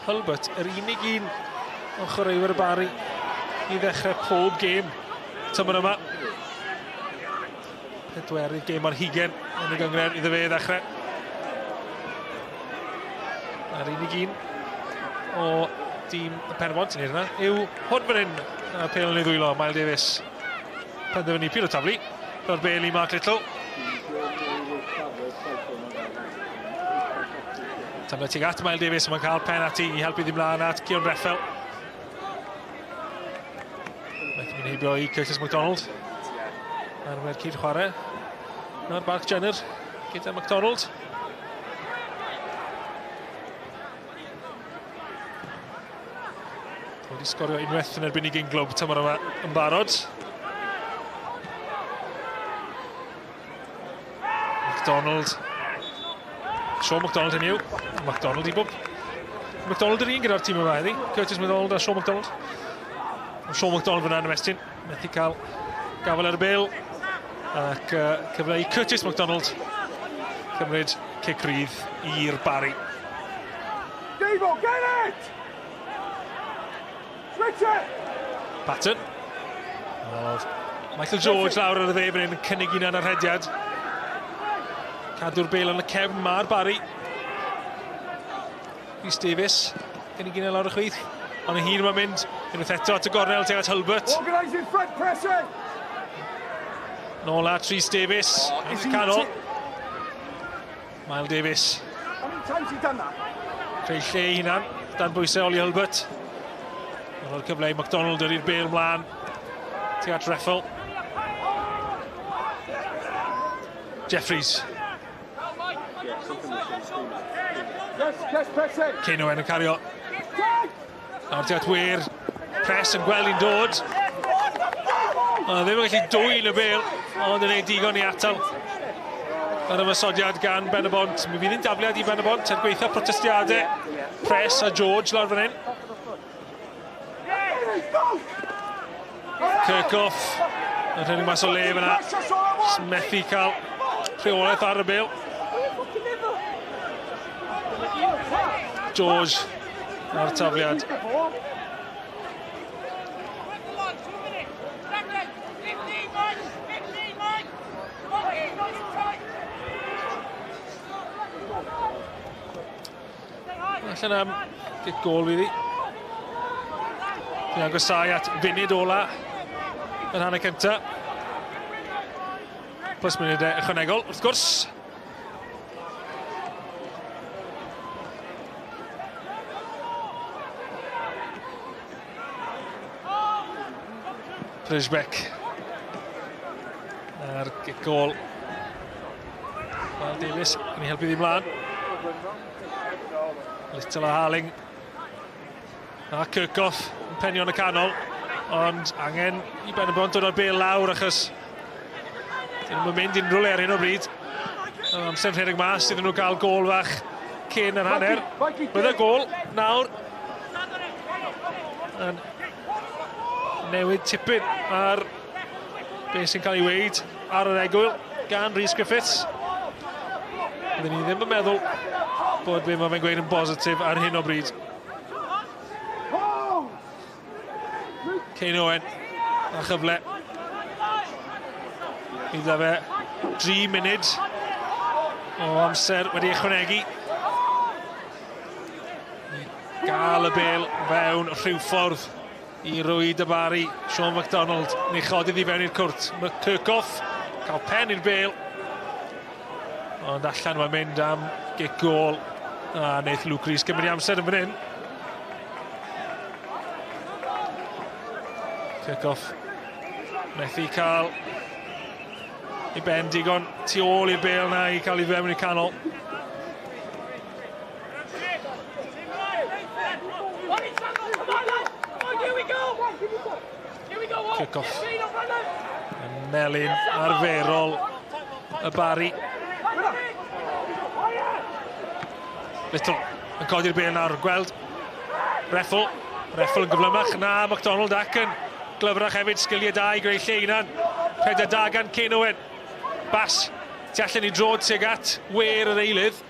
Hulbert, yr unig un o chwaraewyr y Barri i ddechrau pob gêm tymor yma. Pedwerydd gêm ar hugen yn y gyngred iddo fe ddechrau. A'r unig un o dîm y Pen-y-bont yn hynna yw hwn fan hyn. A pêl yn ei ddwylo, Miles Davies. Penderfynu pil o taflu. Ro'r bêl i Mark Little. Tafle tuag at Miles Davies, mae'n cael pen ati i helpu ddim mlaen at Cion Reffel. Mae'n heibio i Curtis MacDonald. Ar mae'r cyd chwarae. Na'r Barc Jenner. gyda MacDonald. Wedi sgorio unwaith yn erbyn I gynglwb tymor yma yn barod. MacDonald. Sean MacDonald hyn yw. MacDonald I bob. MacDonald yr un gyda'r tîm yma heddi. Curtis MacDonald a Sean MacDonald. Sean MacDonald fyna yn ymestyn. Methu cael gafel ar y bil. Ac cyfle I Curtis MacDonald. Cymryd cic rydd i'r Barri. Devo, get it! Switch it! Patton. Michael George lawr ar y dde fan hyn yn cynnig un ar hediad. Cadw'r bel yn y cefn ma'r Barri. Rhys Davies, cynnig un lawr y chwith. Ond y hun yma'n mynd, unwaith eto at y gornel tuag at Hulbert. Organising front pressing! Nôl at Rhys Davies, yn y canol. Mae Davies. How many times he done that? Creu lle I hunan, dan bwysau Oli Hulbert. O'r cyfle I MacDonald yr i'r bel mlaen. Tuag at Reffel. Jeffries. Yes, pressing! Cyn Owen yn cario. Nawr tuag at wir. Pres yn gweld i'n dod. Ddim yn gallu dwy'n y bel, ond yn ei digon I atal. Ar ymysodiad gan Ben-y-bont. Mi fydd yn dafliad I Ben-y-bont er gweithio protestiadau. Pres a George lawr fan hyn. Kirkhoff yn rhedeg mas o le fyna. Methu cael rheolaeth ar y bil. George ar tafliad. Allan am gic gol fydd I. Dwi'n agosau at funud ola yn hanner cynta. Plus munudau ychwanegol, wrth gwrs. Rijbeck ar gic gol. Wel Davies yn ei helpu ddi mlaen. Little a Harling a Kirkhoff yn penio yn y canol, ond angen I Ben-y-bont dod o'r bel lawr achos dyn nhw'n mynd unrhyw le ar hyn o bryd. Amser rhedeg mas iddyn nhw gael gol fach cyn yr hanner. Bydd y gol nawr yn newid tipyn ar beth sy'n cael ei weid ar yr egwyl gan Rhys Griffiths. Byddwn ni ddim yn meddwl bod be mae'n gweud yn bositif ar hyn o bryd. Cyn Owen a chyfle. Iddo fe 3 munud o amser wedi ychwanegu. Gael y bel fewn rhywffordd I rwyd y Barri. Sean MacDonald neu chodydd I fewn i'r cwrt. Mae Kirkhoff cael pen i'r bel. Ond allan mae'n mynd am gic gol. A wneith Luke Rhys gymryd I amser yn fan hyn. Kirkhoff methu cael I ben digon tu ôl i'r bel na I cael I fewn i'r canol. Kirkhoff yn melyn arferol y Barri. Little yn codi'r bel nawr, gweld Reffel yn gyflymach na MacDonald ac yn glyfrach hefyd, sgiliau da I greu lle unan. Pedwar da gan Cyn Owen. Bas, tu allan I drod tuag at wer yr eilydd.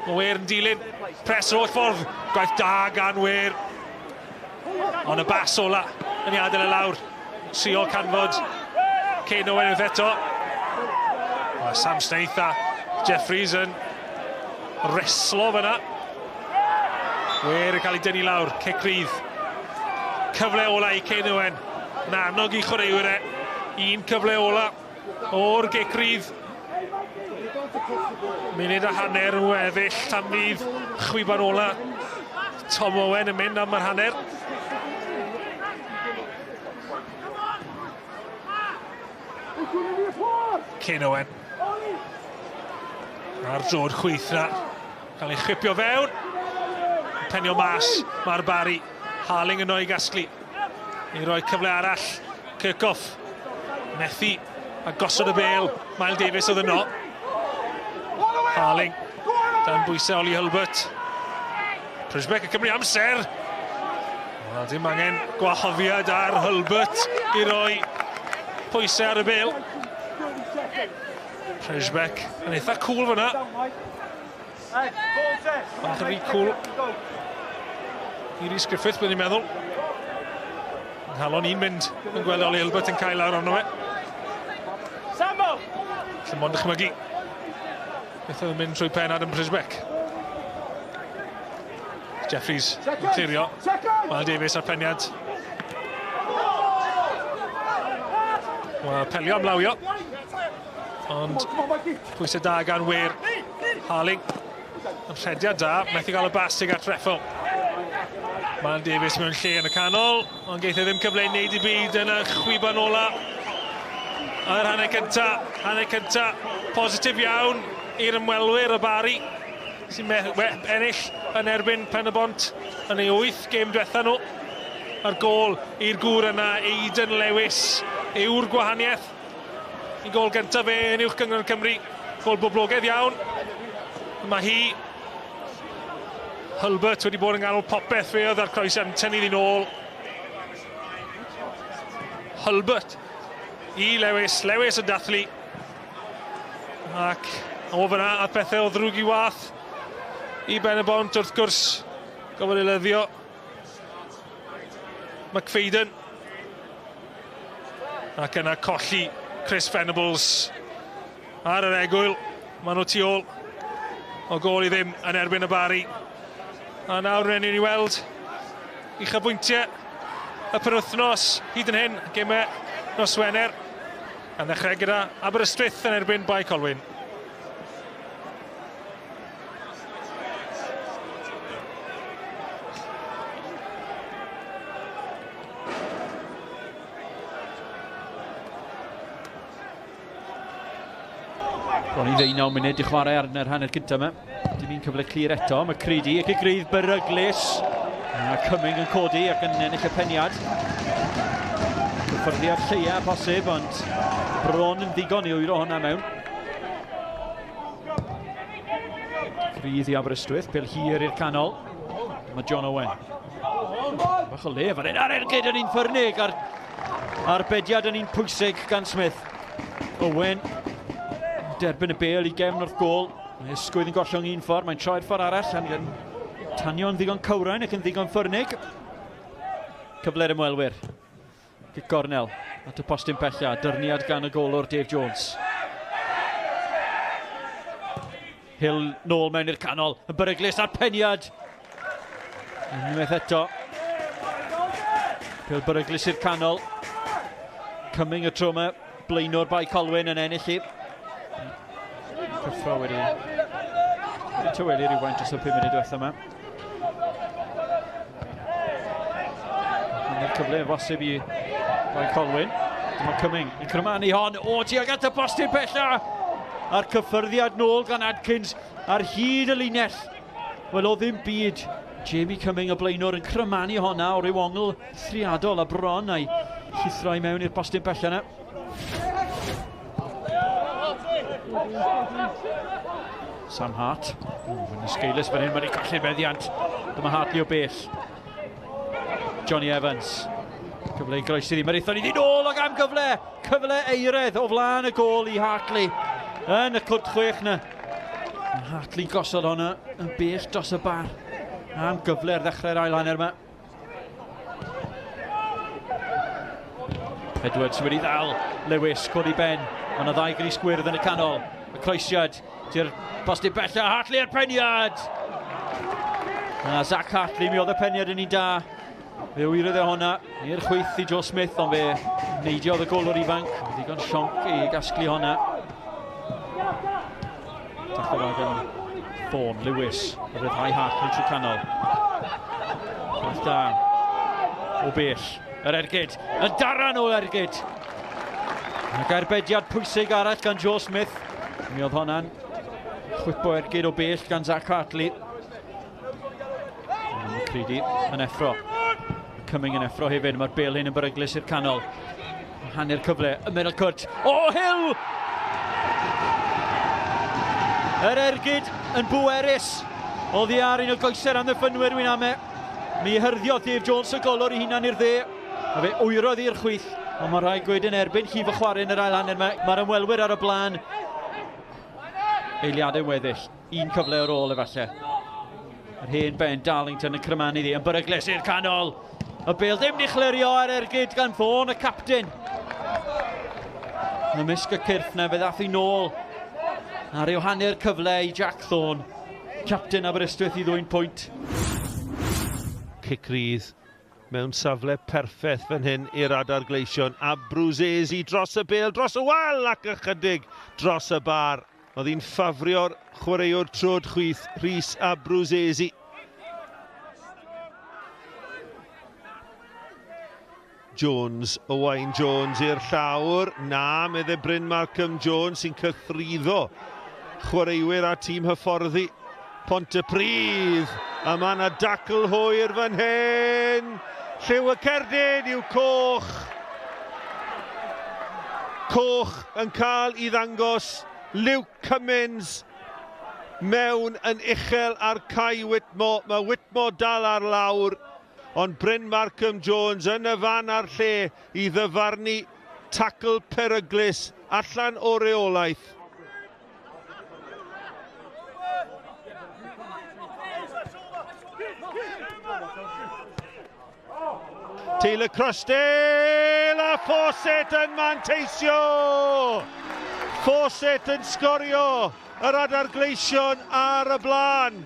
Mae wer yn dilyn, pres o'r ffordd, gwaith da gan wer. Ond y bas ola yn I adael y lawr. Trio canfod Cyn Owen wrth eto. Sam Snaith a Jeffries yn reslo fyna. Wer yn cael ei dynnu lawr, cic rydd. Cyfle ola I Cyn Owen. Nanog I chwaraewyr e. Un cyfle ola o'r gic rydd. Munud a hanner yn weddill tan fydd chwiban ola. Tom Owen yn mynd am yr hanner. Cyn Owen. A'r droed chwith na. Cael ei chipio fewn. Penio mas. Mae'r Barri. Harling yn o'i gasglu. I roi cyfle arall. Kirchhoff. Methu. A gosod y bêl. Miles Davies oedd yno. Harling. Dan bwysau Oli Hulbert. Prisbeck yn cymryd amser. Wel, dim angen gwahoddiad ar Hulbert i roi pwysau ar y bêl. Prisbeck yn eitha cool fyna. Bach yn rhy cool. I Rhys Griffiths, byddwn i'n meddwl. Yn halon i'n mynd yn gweld Oli Hulbert yn cael lawr arno fe. Lle mond dychmygu. Beth oedd yn mynd trwy pen Adam Prisbeck. Jeffries yn clirio. Mae Davies ar peniad. Wel, apelio am lawio. Ond pwysau da gan wir. Harling. Yn rhediad da. Methu gael y bastig at Reffel. Mae Davies mewn lle yn y canol. Ond geith e ddim cyfle i wneud i byd yn y chwiban ola. Yr hanner cynta. Hanner cynta. Positif iawn i'r ymwelwyr y Barri. Sy'n ennill yn erbyn Pen-y-bont yn ei 8 gêm diwetha nhw. A'r gol i'r gŵr yna, Aidan Lewis, yw'r gwahaniaeth. I gol gyntaf fe yn uwch gyngor Cymru. Gol boblogaidd iawn. Mae hi, Hulbert, wedi bod yn ganol popeth fe oedd ar croesiad yn tynnu ddyn ôl. Hulbert i Lewis, Lewis yn dathlu. Ac o fyna at bethau o ddrwg i wath. I Pen-y-bont wrth gwrs gofod ei lyddio McFadden ac yna colli Chris Venables ar yr egwyl. Maen nhw tu ôl o gol i ddim yn erbyn y Barri. A nawr rhaid ni weld i chybwyntiau y penwythnos hyd yn hyn gemau nos Wener yn ddechrau gyda Aberystwyth yn erbyn Bae Colwyn. Bron i 19 munud i chwarae ar yr hanner gyntaf yma. Dim un cyfle clir eto. Mae Creedy ac y grydd beryglis. A Cumming yn codi ac yn ennill y peniad. Cyffyrddiad lleia posib, ond bron yn ddigon i wyro hwnna mewn. Grydd i Aberystwyth, pêl hir i'r canol. Mae John Owen. Bach o le, fan hyn ar ergyd yn un ffyrnig a'r bediad yn un pwysig gan Smith. Owen. Derbyn y bêl i gefn wrth gol. Mae ysgwydd yn gollwng un ffordd, mae'n troi'r ffordd arall ac yn tanio'n ddigon cawrain ac yn ddigon ffyrnig. Cyfle'r ymwelwyr. Gic gornel at y postyn pella, dyrniad gan y golwr Dave Jones. Hill nôl mewn i'r canol, yn beryglis ar peniad. Unwaith eto. Pêl beryglis i'r canol. Cumming y tro yma, blaenwr Bae Colwyn yn ennill i. Cyffro wedi tywelu rhywfaint dros y 5 munud diwethaf yma. Yna'r cyfle yn bosib i Bae Colwyn. Dyma Cumming yn crymanu hon. O, tuag at y postyn pella! A'r cyffyrddiad nôl gan Adkins ar hyd y linell. Wel, o ddim byd. Jamie Cumming y blaenwr yn crymanu honna o ryw ongl thriadol a bron a'i llithro i mewn i'r postyn pella yna. Sam Hart. Yn ysgeilus fan hyn, mae'n ei colli'r meddiant. Dyma Hartley o bell. Johnny Evans. Cyfle i groesi ddim. Mae'r eithon i ddyn ôl ag am gyfle. Cyfle eiredd o flaen y gol i Hartley. Yn y cwrt chwech na. Hartley gosod honna yn bell dros y bar. Am gyfle ar ddechrau'r ail hanner yma. Edwards wedi ddal. Lewis, codi ben. Ond y ddau gris gwyrdd yn y canol. Y croesiad. Ti'r postyn bella. Hartley ar peniad. A Zach Hartley, mi oedd y peniad yn un da. Fe wirodd e honna i'r chwyth i Joe Smith, ond fe neidiodd y golwr ifanc. Ddigon sionc i gasglu honna. Dachdod ag yn ffôn, Lewis. Y ryddhau Hartley trwy canol. Gwaith da. O bell. Yr ergyd. Y daran o ergyd. Ac erbediad pwysig arall gan Joe Smith. Mi oedd honna'n Chwip ergyd o bell gan Zach Hartley. Credu yn effro. Cyming yn effro hefyd, mae'r bel hyn yn beryglus i'r canol. Hanner cyfle, y middle cut. O, Hill! Yr ergyd yn bwerus. O ddiar un o goeser am ddiffynwyr wy'n ame. Mi hyrddio Dave Jones y golwr i hunan i'r dde. A fe wyrodd i'r chwith. Ond mae rhaid gweud yn erbyn llif y chwarae yn yr ail hanner. Mae'r ymwelwyr ar y blaen. Eiliadau weddill. Un cyfle ar ôl efallai. Yr hen Ben Darlington yn crymanu ddi yn beryglus i'r canol. Y bel ddim di chlirio ar ergyd gan Fawn, y capten. Ymysg y cyrff na fe ddath i nôl. Ar yw hanner cyfle i Jack Thorne. Capten Aberystwyth i ddwy'n pwynt. Cicrydd mewn safle perffaith fan hyn i'r adar gleision. A Brwsesi dros y bel, dros y wal ac ychydig dros y bar. Oedd hi'n ffafrio'r chwaraewr trod chwith Rhys a Brwsesi. Jones, Owain Jones i'r llawr. Na, medde Bryn Malcolm Jones sy'n cythryddo chwaraewyr a tîm hyfforddi Pontypridd. A mae yna dacl hwyr fan hyn. Lliw y cerdyn yw Coch. Coch yn cael i ddangos Luke Cummins mewn yn uchel ar Cai Whitmore. Mae Whitmore dal ar lawr. Ond Bryn Malcolm Jones yn y fan ar lle i ddyfarnu tacl peryglus allan o reolaeth. Taylor Crosdale a Fawcett yn manteisio. Fawcett yn sgorio yr adar gleision ar y blaen.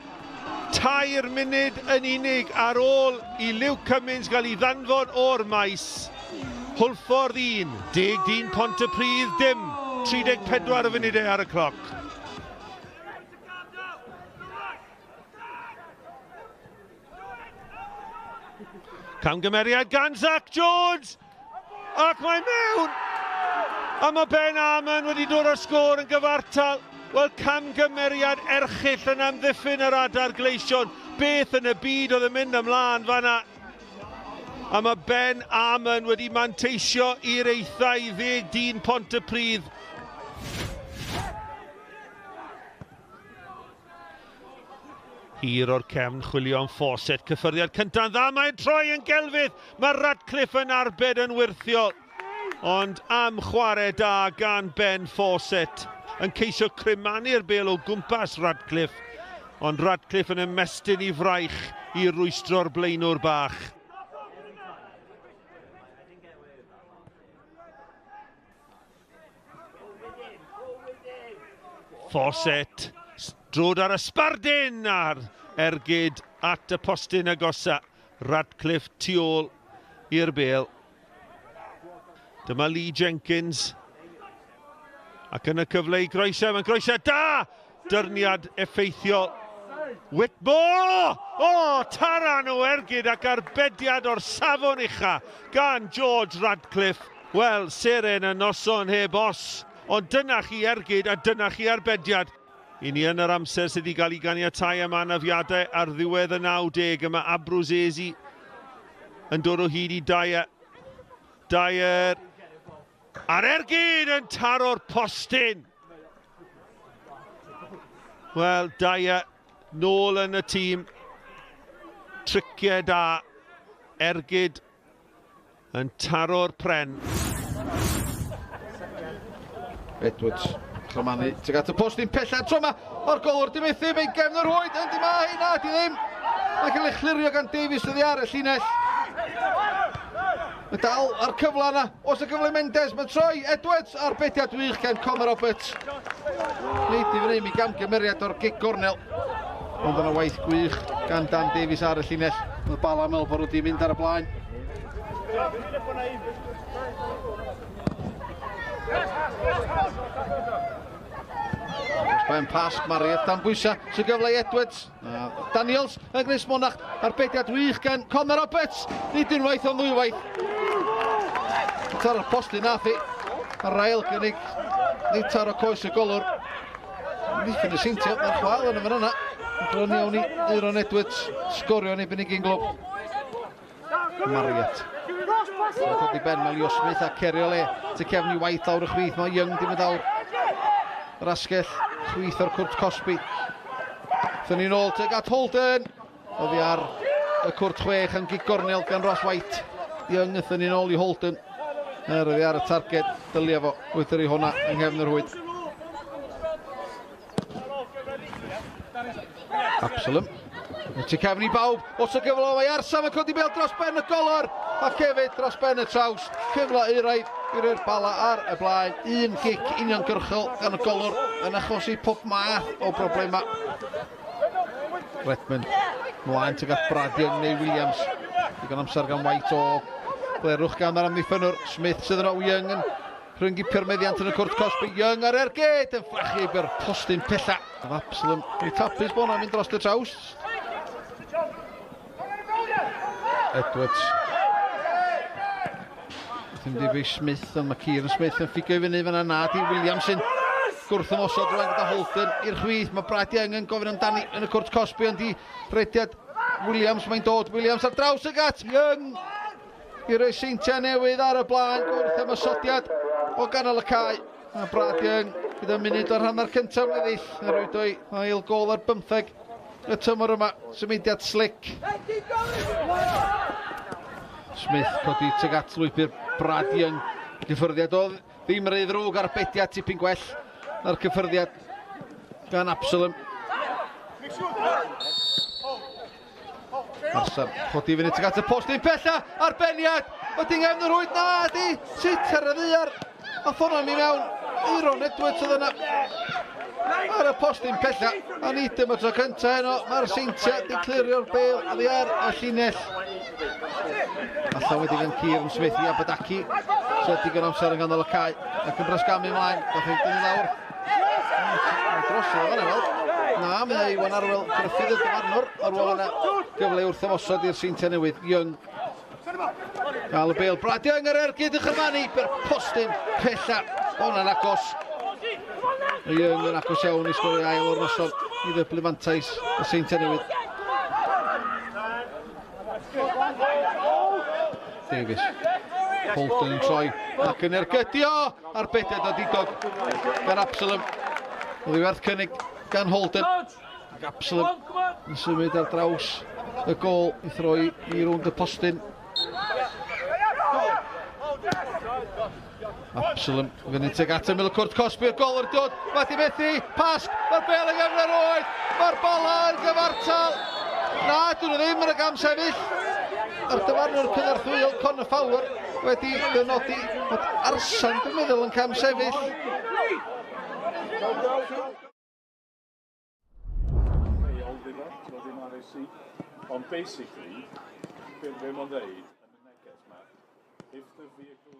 2 munud yn unig ar ôl i Luke Cummins gael ei ddanfod o'r maes. Hwlffordd 1, 10 Pontypridd dim, 34 funudau ar y cloc. Camgymeriad gan Zach Jones, ac mae'n mewn! A mae Ben Arman wedi dod o'r sgôr yn gyfartal. Wel, camgymeriad erchill yn amddiffyn yr adar gleision. Beth yn y byd oedd yn mynd ymlaen fanna. A mae Ben Arman wedi manteisio i'r eithau 10 Pontypridd. Hir o'r cefn chwilio am Fawcett. Cyffyrddiad cyntaf dda, mae'n troi yn gelfydd. Mae Radcliffe yn arbed yn wirthiol. Ond am chwarae da gan Ben Fawcett. Yn ceisio crymanu'r bel o gwmpas Radcliffe. Ond Radcliffe yn ymestyn i fraich i rwystro'r blaenwr bach. Fawcett, drod ar ysbardyn ar ergyd at y postyn agosa. Radcliffe tu ôl i'r bel. Dyma Lee Jenkins. Ac yn y cyfle i groeso, mae'n groeso da! Dyrniad effeithiol. Whitmore! O, taran o ergyd ac arbediad o'r safon ucha gan George Radcliffe. Wel, seren y noson heb os. Ond dyna chi ergyd a dyna chi arbediad. I ni yn yr amser sydd wedi cael ei ganiatáu am anafiadau ar ddiwedd y 90. Yma Brwsesi yn dod o hyd i Dyer. Dyer a'r ergyd yn taro'r postyn. Wel, Dyer nôl yn y tîm. Triciau da. Ergyd yn taro'r pren. Edwards, chromanu, tuag at y postyn pellad tro yma o'r golwr dimethu, mae'n gefn o'r hwyd, yndi ma hynna, di ddim. Mae'n cael ei chlirio gan Daviesyddi ar y llinell. Mae dal ar cyfle yna, os y gyfle Mendes, mae'n troi Edwards ar bediad wych gan Conor Roberts. Nid i fyny mi gamgymeriad o'r gig gornel. Ond yna waith gwych gan Dan Davies ar y llinell. Mae Bala meddwl bod wedi mynd ar y blaen. Osbaen Pasg, Marieth dan bwysa, sy'n gyfle i Edwards. Daniels yn Gris Monach ar bediad wych gan Conor Roberts. Nid unwaith ond ddwywaith. Tar o'r postyn nath i. Ar rail gynnig. Nid tar o coes y golwr. Nithyn y seintio, mae'r chwal yn y fan yna. Bron iawn i Aaron Edwards, sgorio yn ebyn i gynglwb. Mariet. Mae'n dod i ben, mae Leo Smith a cerio le. Ty cefn i White lawr y chwith, mae Young dim yn awr. Yr asgell, chwith o'r cwrt Cosby. Thyn ni'n ôl teg at Holden. Oddi ar y cwrt 6 yn gigornel gan Ross White. Young thyn ni'n ôl i Holden. Oddi ar y targed, dylia fo, wythir i hwnna yng nghefn yr hwyd. Absalom. Ty cefn i bawb, os y gyfle mae Arsam yn codi bel dros ben y golwr a hefyd dros ben y traws. Cyfle euraidd i'r bala ar y blaen. Un gic uniongyrchol gan y golwr yn achosi pob math o broblema. Redmond mlaen tuag at Bradion neu Williams. Digon amser gan White o glerwch gan yr amddiffynwr. Smith sydd yno Young yn rhwng i meddiant yn y cwrt Cosby. Young ar ergyd yn ffrachu by'r postyn pella. Absalom i tapus bod hwnna'n mynd dros y traws. Edwards. Ddim di Smith, ond mae Kieran Smith yn ffigio i fyny fyna nad i Williamson. Gwrth ymosod rwan gyda Holden i'r chwith. Mae Brad Young yn gofyn amdani yn y cwrt Cosby, ond i rediad Williams mae'n dod. Williams ar draws y gat. Young i roi seintia newydd ar y blaen. Gwrth ymosodiad o ganol y cae. Mae Brad Young gyda munud o'r hanner cyntaf weddill. Yn rhoi doi ail gol ar 15 y tymor yma. Symudiad slick. Smith codi tuag at lwybr Brad Young. Cyffyrddiad o ddim rei ddrwg ar bediad tipyn gwell na'r cyffyrddiad gan Absalom. Arsam codi fyny tuag at y postyn pella arbeniad. Wedi nghefn yr hwyd na di. Sut ar y ddiar. A ffona mi mewn. Aaron Edwards oedd yna. Ar y postyn pella. A nid dim y tro cynta heno. Mae'r seintia di clirio'r bêl a ddi ar y llinell. Alla wedi gan Kieran Smith i Abadaki. So digon amser yn ganol y cae. Ac yn brysgamu ymlaen. Doedd ei dyn i lawr. Drosodd o fanna fel. Na, mae Iwan Arwel Griffith y dyfarnwr. Arwel yna gyfle wrth ymosod i'r seintia newydd. Young. Gael y bêl. Brad Young ar ergyd y chymanu. By'r postyn pella. Hwna'n agos. Young yn agos iawn i sgwrdd ail o'r noson. I ddyblu mantais y seintia newydd. Davies. Holden yn troi ac yn ergydio ar beded o didog gan Absalom. Oedd i werth cynnig gan Holden. Ac Absalom yn symud ar draws y gol i throi i rownd y postyn. Absalom fyny tuag at y cwrt Cosby, y gol yr dod. Mae di methu, pasg, mae'r bel yn gefn yr oed. Mae'r bola yn gyfartal. Na, dyn nhw ddim yn y gam sefyll. Ar dyfarnwr cynnarthwyol Conor Fowler wedi dynodi bod Arsan dwi'n meddwl yn cam sefyll. Ond basically, be mae'n dweud yn y neges yma, if the vehicle...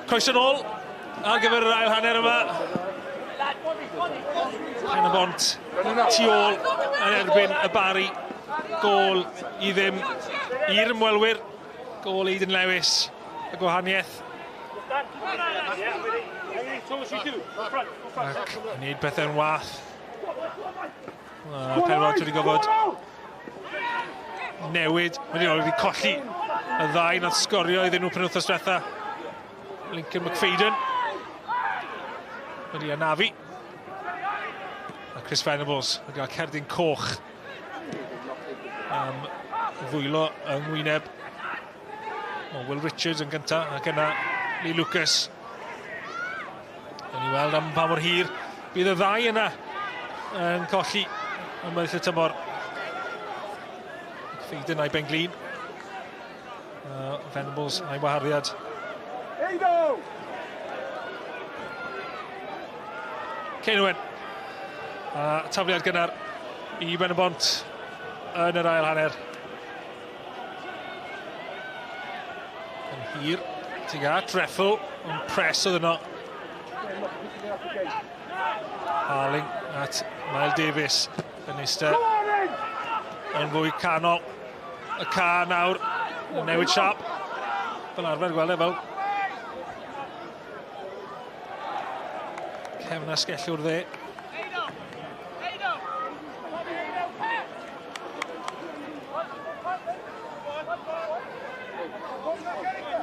Croeso nôl ar gyfer yr ail hanner yma. Pen-y-bont tu ôl yn erbyn y Barri. Gôl i ddim i'r ymwelwyr. Gôl Aidan Lewis. Y gwahaniaeth. Ac yn neud bethau'n wath. Pêl-droed wedi gofod newid. Wedi colli y ddau nath sgorio iddyn nhw penwythnos diwetha. Lincoln McFadden wedi anafu. A Chris Venables wedi cael cerdyn coch am fwylo yng ngwyneb. Will Richards yn gyntaf ac yna Lee Lucas. Yn ei weld am pa mor hir bydd y ddau yna yn colli yn mynyddoedd y tymor. McFadden a'i benglin. Venables a'i waharddiad. Colwyn. Tafliad gynnar i Pen-y-bont yn yr ail hanner. Yn hir, tuag at Reffel, yn pres oedd yno. Harling at Mae Davies yn eistedd yn fwy canol. Y ca nawr yn newid siap. Fel arfer gweld e fel. Cefn asgellwr dde.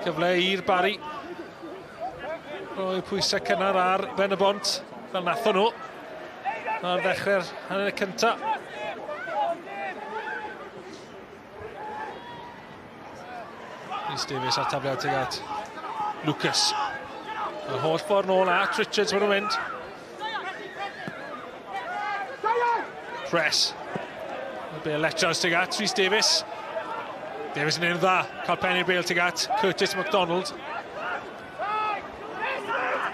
Cyfle i'r Barri. Roi pwysau cynnar ar Pen-y-bont fel nathon nhw. Ar ddechrau'r hanner cyntaf. Rhys Davies ar tafliad tuag at Lucas. Y holl ffordd nôl at Richards maen nhw'n mynd. Press. Bale Letchers tuag at Rhys Davies. Davies yn un dda. Cael pen i'r bale tuag at Curtis MacDonald.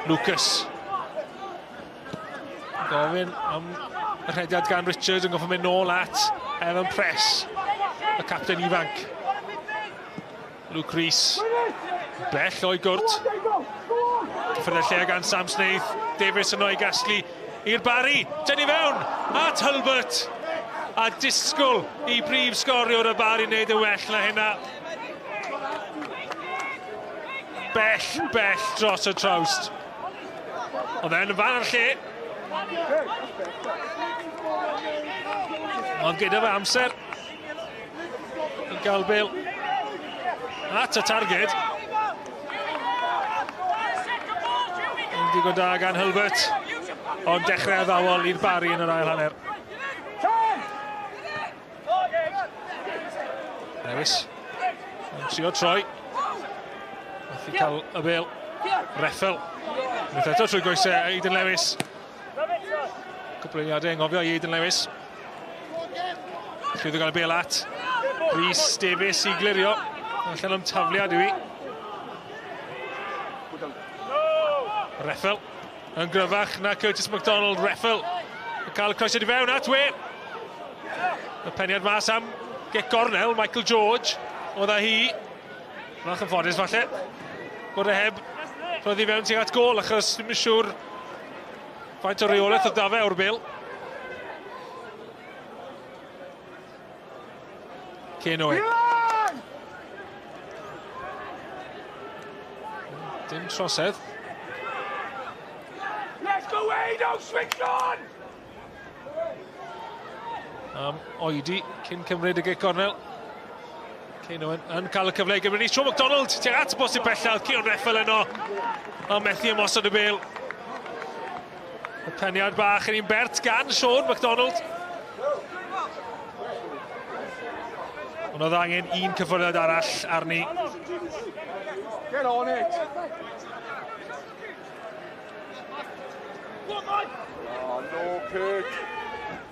Lucas. Gofyn am y rhediad gan Richards yn goffo mynd nôl at Evan Press, y capten ifanc. Luke Rhys. Bell o'i gwrt. Cyffredau lle gan Sam Snaith. Davies yn o'i gasglu i'r Barri. Tynnu fewn at Hulbert. A disgwyl i brif sgoriwr y Barri wneud y well na hynna. Bell dros y trawst. Oedd e'n fan ar lle. Ond gyda fe amser i gael Bale at y targed. Yn digon da gan Hulbert. Ond dechrau ddawol i'r Barri yn yr ail hanner. Lewis yn trio troi. Nath i cael y Bale. Reffel. Nath eto trwy goesau Aidan Lewis. Cwpl o angofio i Aidan Lewis. Llwyddo gael y Bale at Rhys Davies i glirio. Allan am tafliad i fi. Reffel yn gryfach na Curtis MacDonald. Reffel yn cael y croeso i fewn at we. Y peniad mas am gornel, Michael George. Oedd a hi. Mae'n ffodus falle. Bod e heb roedd i fewn tuag at gol, achos ddim yn siŵr faint o reolaeth oedd da fe o'r Bale. Colwyn. Dim trosedd. Let's go, Ado! Switch on! Oedi cyn cymryd y gornel. Colwyn yn cael y cyfle i gymryd. Tro MacDonald tuag at bosib bellal. Cion Reffel yno. A methu ymosod y Bale. Y peniad bach yn un bert gan Sean MacDonald. Ond oedd angen un cyffwrdd arall arni. Get on it! Oh, no, Kurt.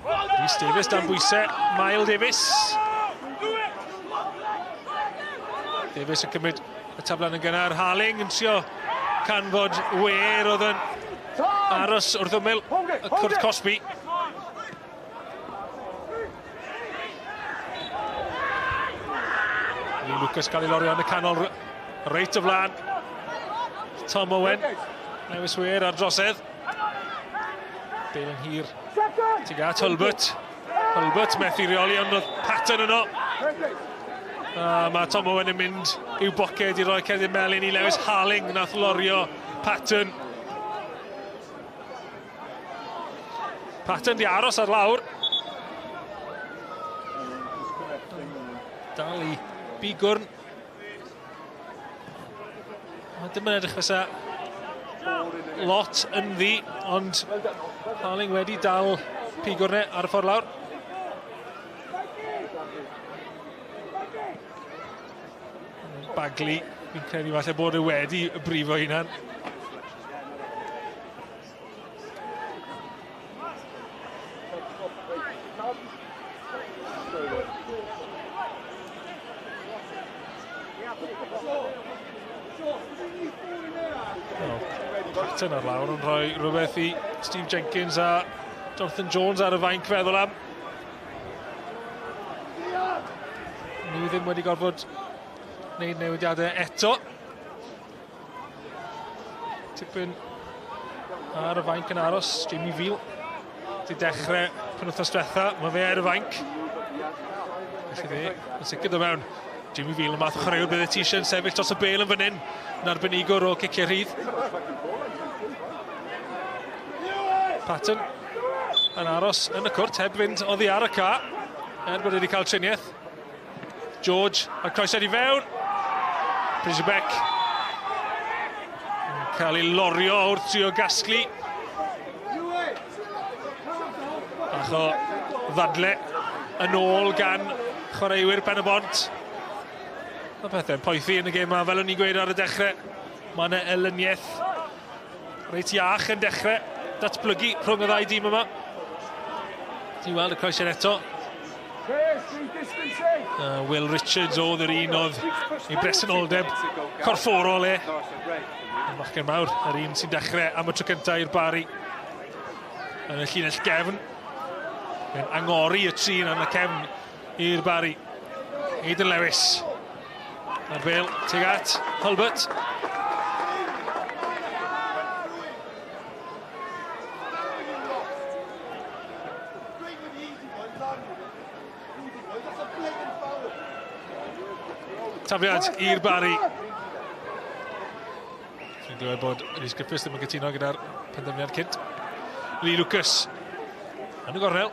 Rhys Davies dan bwysau. Mae Davies. Davies yn cymryd y tablan yn gynnar. Harling yn trio canfod wer oedd yn aros wrth ymyl y cwrt Cosby. Lee Lucas cael ei lorio yn y canol reit o flan. Tom Owen. Lewis Weir ar drosedd. Bale yn hir. Tuag at Hulbert. Hulbert methu reoli ond oedd Patton yno. Mae Tom Owen yn mynd i'w boced i roi cerdyn melyn i Lewis Harling nath lorio Patton. Patton di aros ar lawr. Dal i bigwrn. Dim yn edrych fysa lot yn ddi, ond Harling wedi dal pigwrn ar y ffordd lawr. Bagley, fi'n credu falle bod e wedi y brifo hunan. Patton ar lawr yn rhoi rhywbeth i Steve Jenkins a Jonathan Jones ar y fainc feddwl am. Nhw ddim wedi gorfod wneud newidiadau eto. Tipyn ar y fainc yn aros, Jamie Veal. Di dechrau penwythnos diwetha, mae fe ar y fainc. Felly fe, yn sicr do mewn. Jamie Veal yn math o chwaraewr bydd y t-shirt sefyll dros y bêl yn fan hyn, yn arbenigwr o ciciau rhydd. Patton yn aros yn y cwrt, heb fynd oddi ar y ca, bod wedi cael triniaeth. George ar croesed i fewn. Brisbeck yn cael ei lorio wrth trio gasglu. Bach o ddadle yn ôl gan chwaraewyr Pen-y-bont. Mae pethau'n poethi yn y gêm yma, fel o'n i'n gweud ar y dechrau. Mae yna elyniaeth reit iach yn dechrau datblygu rhwng y ddau dîm yma. Ti'n weld y croesed eto. Will Richards oedd yr un oedd ei bresenoldeb corfforol e. Bachgen mawr, yr un sy'n dechrau am y tro cyntaf i'r Barri. Yn y llinell gefn. Yn angori y trin yn y cefn i'r Barri. Aidan Lewis. Ar bêl, tuag at Hulbert. Tafiad i'r Barri. Dwi'n glywed bod Rhys Griffiths ddim yn gytuno gyda'r penderfyniad cynt. Lee Lucas yn y gornel.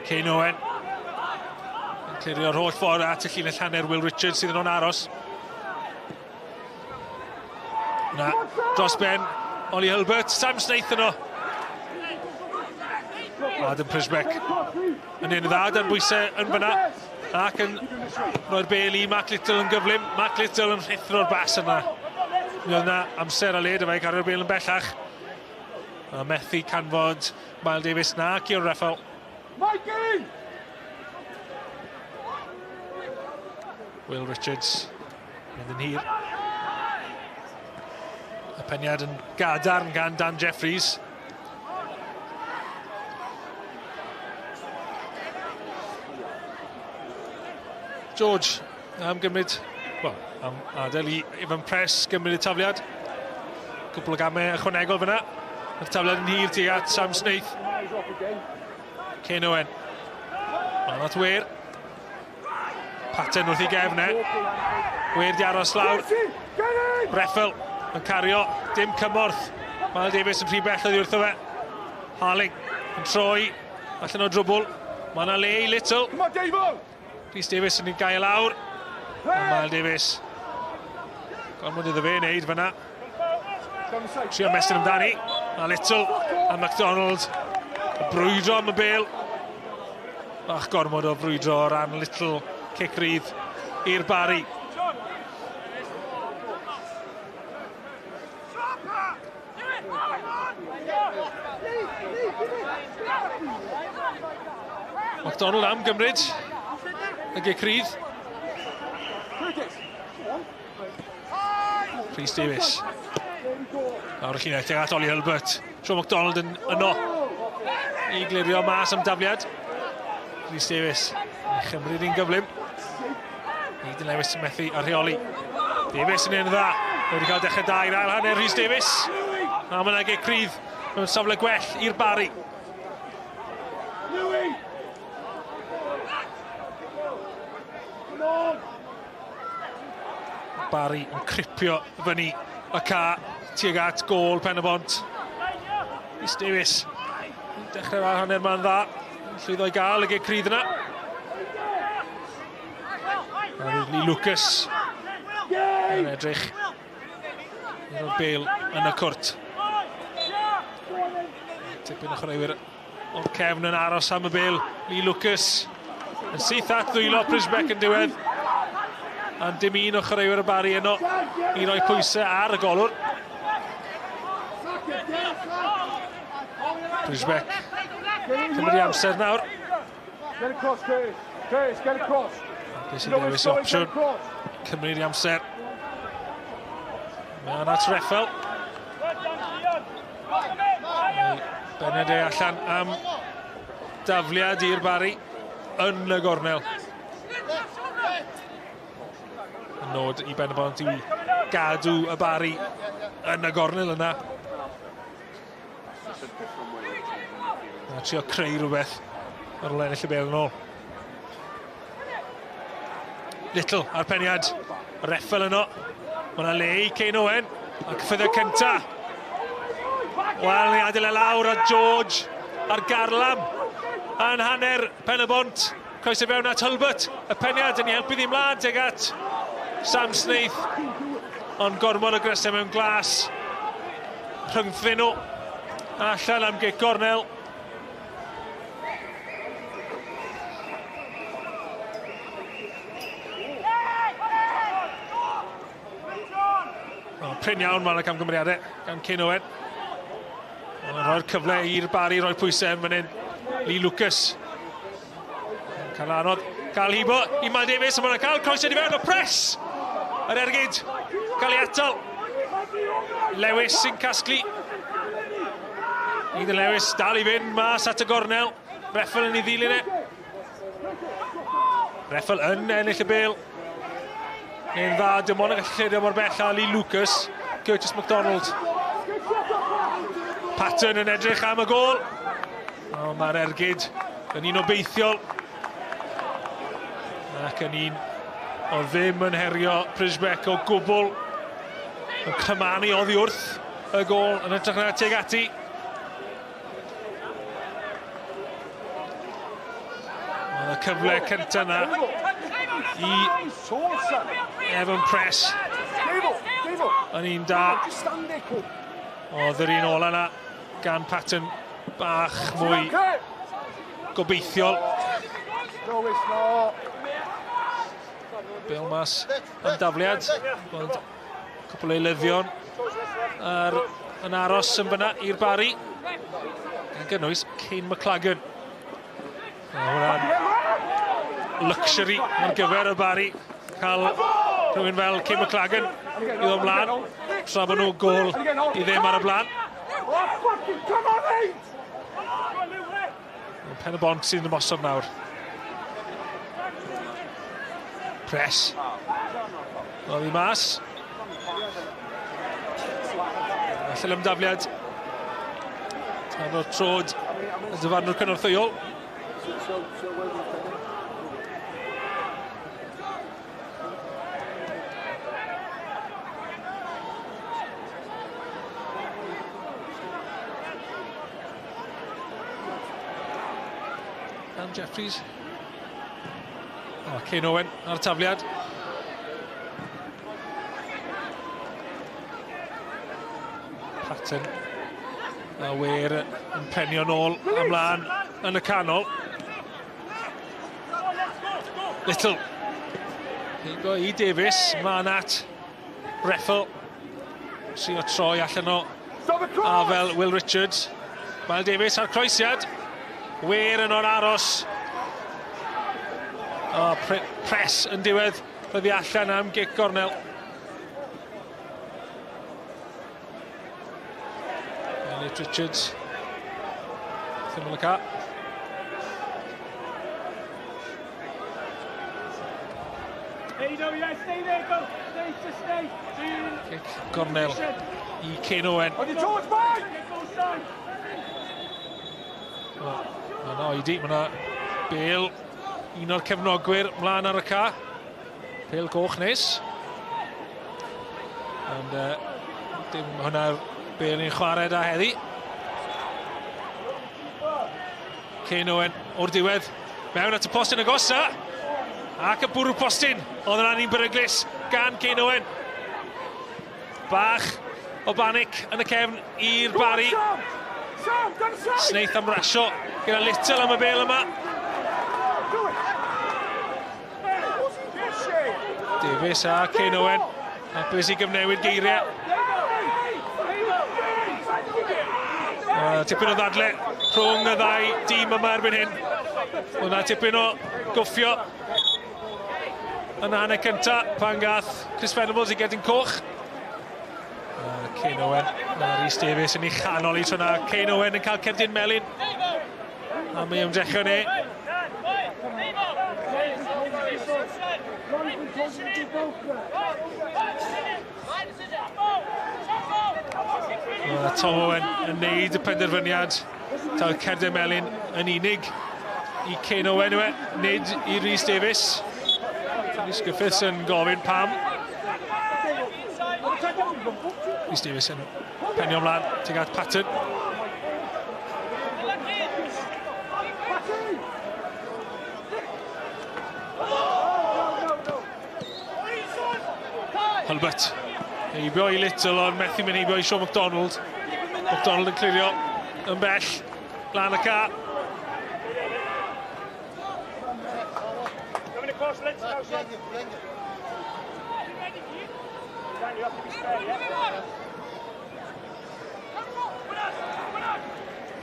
Kane Owen yn clirio'r holl ffordd at y llinell hanner Will Richards sydd yn o'n aros. Yna, dros ben, Oli Hulbert, Sam Snaith yno. Adam Prisbeck yn un dda dan bwysau yn fyna ac yn rhoi'r bêl i Mac Little yn gyflym. Mac Little yn rhithro'r bas yna. Mi oedd yna amser a led y fe cadw'r bêl yn bellach. A methu canfod Miles Davis na Cion Reffel. Will Richards mynd yn hir. Y peniad yn gadarn gan Dan Jeffries. George am gymryd, wel, am adael i Ifan Press gymryd y tafliad. Cwpl o gamau ychwanegol fyna. Y tafliad yn hir tuag at Sam Snaith. Kane Owen. Mae'n at Weir. Patton wrth i gefne. Weir di aros lawr. Reffel yn cario dim cymorth. Miles Davis yn rhy bell oddi wrtho fe. Harling yn troi allan o drwbl. Mae yna le i Little. Rhys Davis yn ei gael lawr. Miles Davis. Gormod iddo fe wneud fyna. Trio mestyn amdani. A Little a MacDonald. Brwydro am y bêl. Ach, gormod o brwydro o ran Little cic rydd i'r Barri. MacDonald am gymryd y gic rydd. Rhys Davis. Nawr y llinell tuag at Oli Hulbert. Tro MacDonald yn yno i glirio mas am dafliad. Rhys Davis yn chymryd i'n gyflym. Aidan Lewis yn methu a rheoli. Davies yn un dda. Wedi cael dechrau da i'r ail hanner Rhys Davies. A mae yna gig cryf mewn safle gwell i'r Barri. Barri yn cripio fyny y ca tuag at gôl Pen-y-bont. Rhys Davies. Dechrau'r ail hanner ma'n dda. Llwyddo i gael y gig cryf yna. Lee Lucas yn edrych i'r Bale yn y cwrt. Tipyn o chwaraewyr o'r cefn yn aros am y Bale. Lee Lucas yn syth at ddwylo Prisbeck yn diwedd. A'n dim un o chwaraewyr y Barri yno i roi pwysau ar y golwr. Prisbeck cymryd i amser nawr. Get across, Curtis. Curtis, get across. Beth sy'n dewis opsiwn, cymryd i amser. Mae yna treffel. Bened e allan am dafliad i'r Barri yn y gornel. Y nod i Pen-y-bont i gadw y Barri yn y gornel yna. A trio creu rhywbeth ar ôl ennill y bel yn ôl. Little ar peniad, reffel yno. Mae yna le i Cain Owen, a cyffyddiad cynta. Wel, ni adael e lawr a George ar garlam yn hanner Pen-y-bont. Croeso fewn at Hulbert, y peniad yn ei helpu ddi mlaen teg at Sam Snaith. Ond gormod o grysau mewn glas. Rhyngthyn nhw allan am gic gornel. Prin iawn mae'n camgymeriadau gan Cain Owen. Mae'n rhoi'r cyfle i'r Barri roi pwysau yn fan hyn. Lee Lucas. Cael anodd. Cael hibo i Mae Davies. Mae'n cael croeso i fewn o pres. Yr ergyd. Cael ei atal. Lewis sy'n casglu. Eithan Lewis dal i fynd mas at y gornel. Reffel yn ei ddilyn e. Reffel yn ennill y bel. Ein dda, dim ond yn gallu lledio mor bell a Lee Lucas. Curtis MacDonald. Patton yn edrych am y gôl. Mae'r ergyd yn un obeithiol. Ac yn un o ddim yn herio Prisbeck o gwbl. Yn cymanu oddi wrth y gôl yn edrych na teg ati. Mae'n y cyfle cynta yna i Evan Press yn un da. Oedd yr un ola yna gan Patton bach mwy gobeithiol. Bale mas yn dafliad. Ond cwpl o eilyddion yn aros yn fyna i'r Barri. Yn gynnwys Cain McLagan. Hwna'n luxury ar gyfer y Barri. Cael rhywun fel Cain McLagan i ddod ymlaen. Tra bod nhw gôl i ddim ar y blaen. Pen-y-bont sy'n ymosod nawr. Press. Oedd hi mas. Allan ymdafliad. Tan o'r trod y dyfarnwr cynorthwyol. Jeffries. Cain Owen ar y tafliad. Patton. A wer yn penio nôl ymlaen yn y canol. Little. Higo i Davies. Ma'n at Reffel. Si o troi allan o. A fel Will Richards. Mae Davies ar croesiad. Wer yn o'r aros. Press yn diwedd. Fyddi allan am gic gornel. Elliot Richards. Ddim yn y ca. Kick gornel i Cyn Owen. Yna oedi, mae yna Bêl, un o'r cefnogwyr mlaen ar y ca. Pêl goch nes. Ond dim hwnna'r Bêl ni'n chwarae da heddi. Cyn Owen o'r diwedd. Mewn at y postyn agosa. Ac y bwrw postyn. Oedd yna'n un beryglus gan Cyn Owen. Bach o banic yn y cefn i'r Barri. Sneith am rasio gyda Little am y Bêl yma. Davies a Cyn Owen. Hapus i gyfnewid geiriau. Tipyn o ddadle rhwng y ddau dîm yma erbyn hyn. Hwna tipyn o gwffio yn y hanner cynta pan gath Chris Venables i gedyn coch. Cyn Owen a Rhys Davies yn ei chanol i trwy'na. Cyn Owen yn cael cerdyn melyn. A mae ymdrecho ni. Tom Owen yn neud y penderfyniad taw cerdyn melyn yn unig i Cyn Owen yw e, nid i Rhys Davies. Rhys Griffiths yn gofyn pam. Rhys Davies yn penio ymlaen tuag at Patton. Hulbert heibio i Little ond methu mynd heibio i Sean MacDonald. MacDonald yn clirio yn bell lan y ca.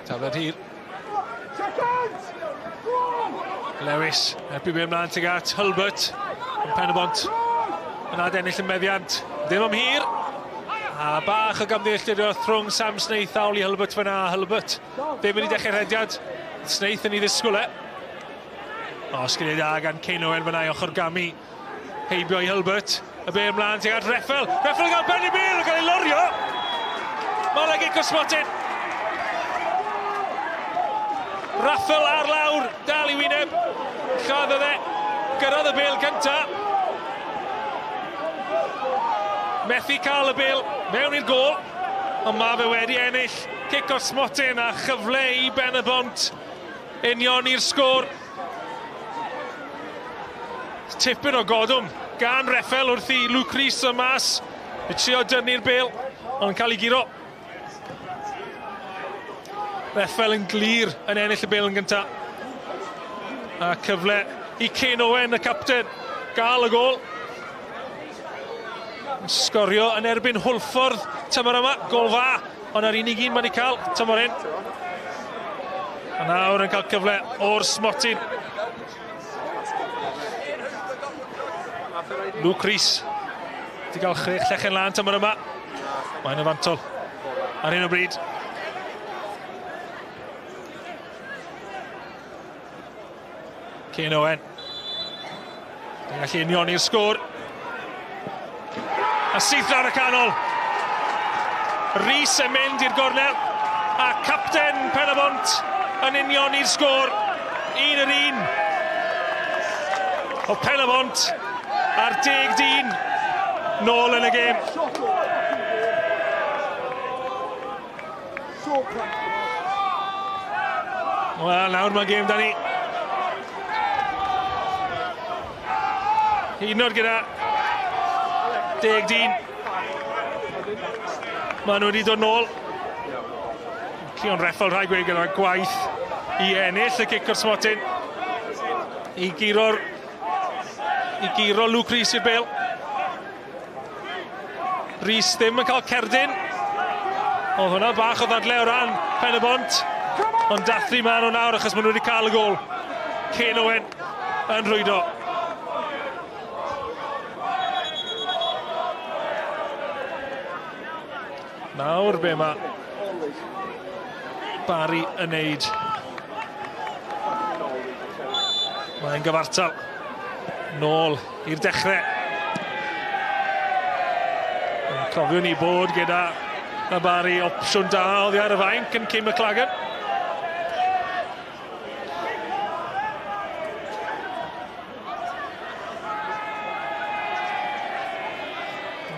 Tafod hir. Lewis helpu fi ymlaen tuag at Hulbert yn Pen-y-bont yn adennill y meddiant. Ddim am hir. A bach o gamddeallturiaeth rhwng Sam Snaith a Oli Hulbert fyna. Hulbert ddim wedi dechrau'r hediad. Snaith yn ei ddisgwyl e. O, sgiliau da gan Cyn Owen fyna i ochr gamu. Heibio i Hulbert. Y be ymlaen tuag at Reffel. Reffel yn cael ben i Bêl yn cael ei lorio. Mae'n leg i'r cosmotin. Raffel ar lawr, dal i wyneb. Chaddodd e, gyrraedd y Bêl gynta. Methu cael y Bêl mewn i'r gôl, ond mae fe wedi ennill cic o'r smotyn a chyfle i Ben-y-bont union i'r sgôr. Tipyn o godwm gan Reffel wrth i Luke Rhys o mas i trio dynnu'r Bêl, ond cael ei giro. Reffel yn glir yn ennill y Bêl yn gynta. A cyfle i Cyn Owen, y capten, gael y gôl. Sgorio yn erbyn Hwlffordd tymor yma, gol fa, ond yr unig un mae'n ei cael tymor hyn. A nawr yn cael cyfle o'r smotyn. Luke Rhys wedi cael 6 llechen lan tymor yma. Mae'n y fantol ar hyn o bryd. Cyn Owen. Dwi'n gallu union i'r sgôr. A syth ar y canol. Rhys yn mynd i'r gornel. A capten Pen-y-bont yn union i'r sgôr. 1-1. O Pen-y-bont ar 10 dyn. Nôl yn y gêm. Wel, nawr mae'n gêm da ni. Hyd yn oed gyda 10 dyn. Maen nhw wedi dod nôl. Cion Reffel rhaid gweud gyda gwaith i ennill y cic o'r smotyn. I giro Luke Rhys i'r Bêl. Rhys ddim yn cael cerdyn. Oedd hwnna bach o ddadle o ran Pen-y-bont. Ond dathlu maen nhw nawr achos maen nhw wedi cael y gôl. Cyn Owen yn rhwydo. Nawr be mae Barri yn neud. Mae'n gyfartal. Nôl i'r dechrau. Cofiwn ni bod gyda y Barri opsiwn da oddi ar y fainc yn Cym y Clagan.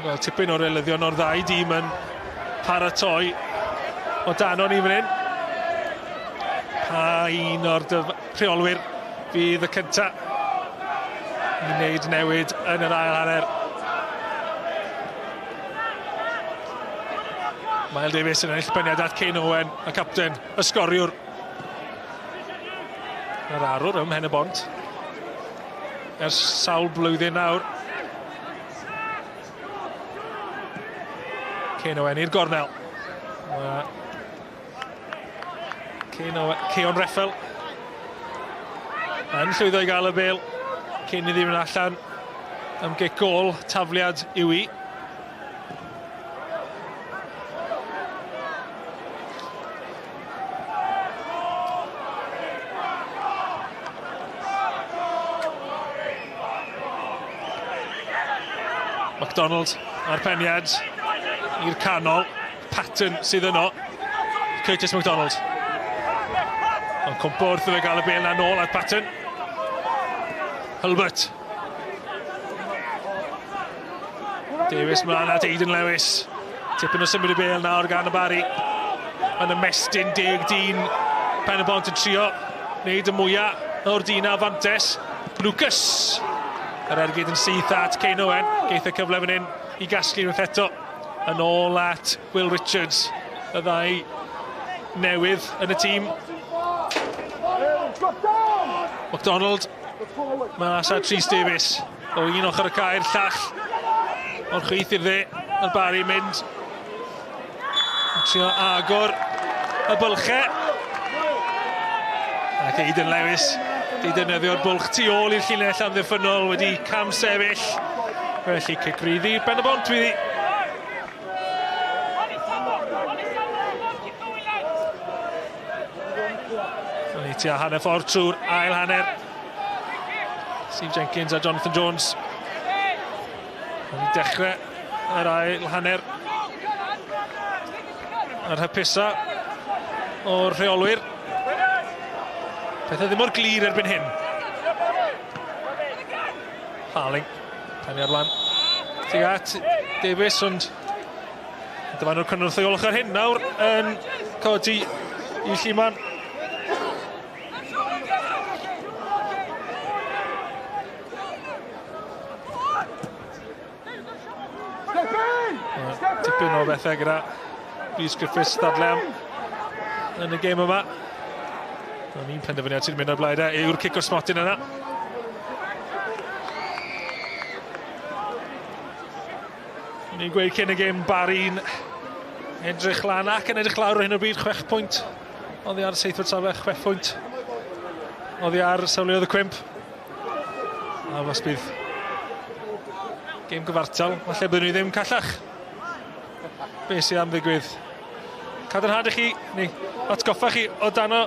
Wel, tipyn o'r elyddion o'r ddau dîm yn paratoi o danon ni fan hyn. Pa un o'r rheolwyr fydd y cynta i wneud newid yn yr ail hanner. Mae Davies yn ennill peniad at Kane Owen, y capten, y sgoriwr. Yr arwr ym Pen-y-bont. Ers sawl blwyddyn nawr. Kane Owen i'r gornel. Ceon Reffel yn llwyddo i gael y bêl cyn i ddim yn allan am gic gol, tafliad yw i. MacDonald a'r peniad i'r canol, Patton sydd yno, Curtis MacDonald. Ond cwmpo wrth i fe gael y bêl na nôl at Patton. Hulbert. Davies mlaen at Aidan Lewis. Tipyn o symud y bêl nawr gan y Barri. Yn ymestyn 10-dyn. Pen-y-bont yn trio wneud y mwyaf o'r dyn a fantes. Lucas. Yr ergyd yn syth at Kane Owen. Geith y cyfle fan hyn i gasglu unwaith eto. Yn ôl at Will Richards. Y ddau newydd yn y tîm. MacDonald. Mas at Rhys Davies. O un ochr y cair, llall. O'r chwith i'r dde. Y Barri mynd. Trio agor y bylche. Ac Aidan Lewis i defnyddio'r bwlch tu ôl i'r llinell amddiffynol wedi cam sefyll. Felly cicriddi Pen-y-bont widdi. Ni tua hanner ffordd trwy'r ail hanner. Steve Jenkins a Jonathan Jones. Wedi dechrau yr ail hanner. Yr hypusa o'r rheolwyr. Pethau ddim mor glir erbyn hyn. Harling. Penny ar blaen. Tuag at Davies, ond dyma nhw'r cynnwrth o olwch ar hyn nawr yn codi i Lliman. Tipyn o bethau gyda Rhys Griffiths ddadle yn y gêm yma. Ond un penderfyniad sy'n mynd o'r blaid yw'r cic o'r smotyn yna. Ni'n gweud cyn y gêm Barri'n edrych lan ac yn edrych lawr o hyn o bryd, 6 pwynt. Oddi ar y seithfed safle, 6 pwynt. Oddi ar safleoedd y cwimp. A fos bydd gêm gyfartal, falle byddwn ni ddim callach. Be sydd am ddigwydd? Cadarnhad i chi, neu atgoffa chi o dano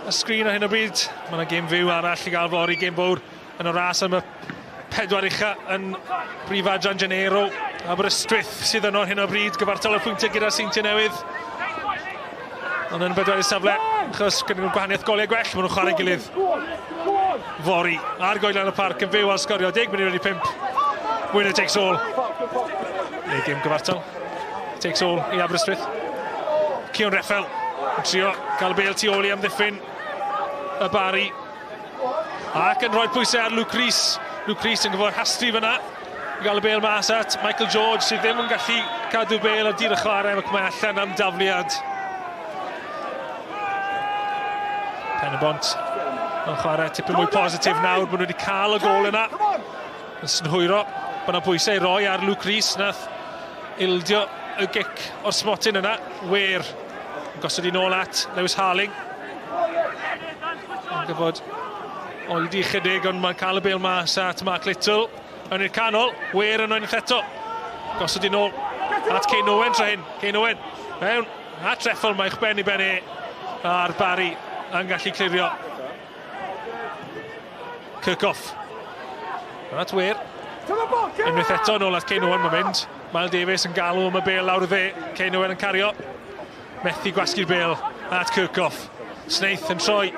y sgrin ar hyn o bryd. Mae yna gêm fyw arall i gael fori, gêm fawr yn y ras am y 4 ucha yn Brif Adran Janeiro. Aberystwyth sydd yno hyn o bryd, gyfartal y pwyntiau gyda Seintiau Newydd. Ond yn 4 safle, achos gyda nhw'n gwahaniaeth goliau gwell, maen nhw'n chwarae gilydd. Fori ar goelan y parc yn fyw ar sgorio, 10 munud wedi 5. Winner takes all. Neu gêm gyfartal. Takes all i Aberystwyth. Ceon Reffel yn trio cael bêl tu ôl i amddiffyn y Barri. Ac yn rhoi pwysau ar Luke Rhys. Luke Rhys yn gyfo'r hastri fyna. I gael y bêl mas at Michael George sydd ddim yn gallu cadw bêl ar dir y chwarae ac mae allan am dafliad. Pen-y-bont yn chwarae tipyn mwy positif nawr. Maen nhw wedi cael y gol yna. Yn synhwyro bod yna bwysau i roi ar Luke Rhys. Nath ildio y gic o'r smotyn yna. Wer yn gosod i nôl at Lewis Harling. Yn gyfod oedi chydig, ond mae'n cael y bêl mas at Mark Little. Yn i'r canol, Wer yn oennill eto. Gosod i nôl at Kane Owen tra hyn. Kane Owen mewn at Reffel, mae'ch benni a'r Barri yn gallu clirio. Kirkhoff. At Wer. Unwaith eto nôl at Kane Owen mae'n mynd. Mal Davies yn galw am y bêl lawr y dde. Cyn Owen yn cario. Methu gwasgu'r bêl at Kirkhoff. Snaith yn troi.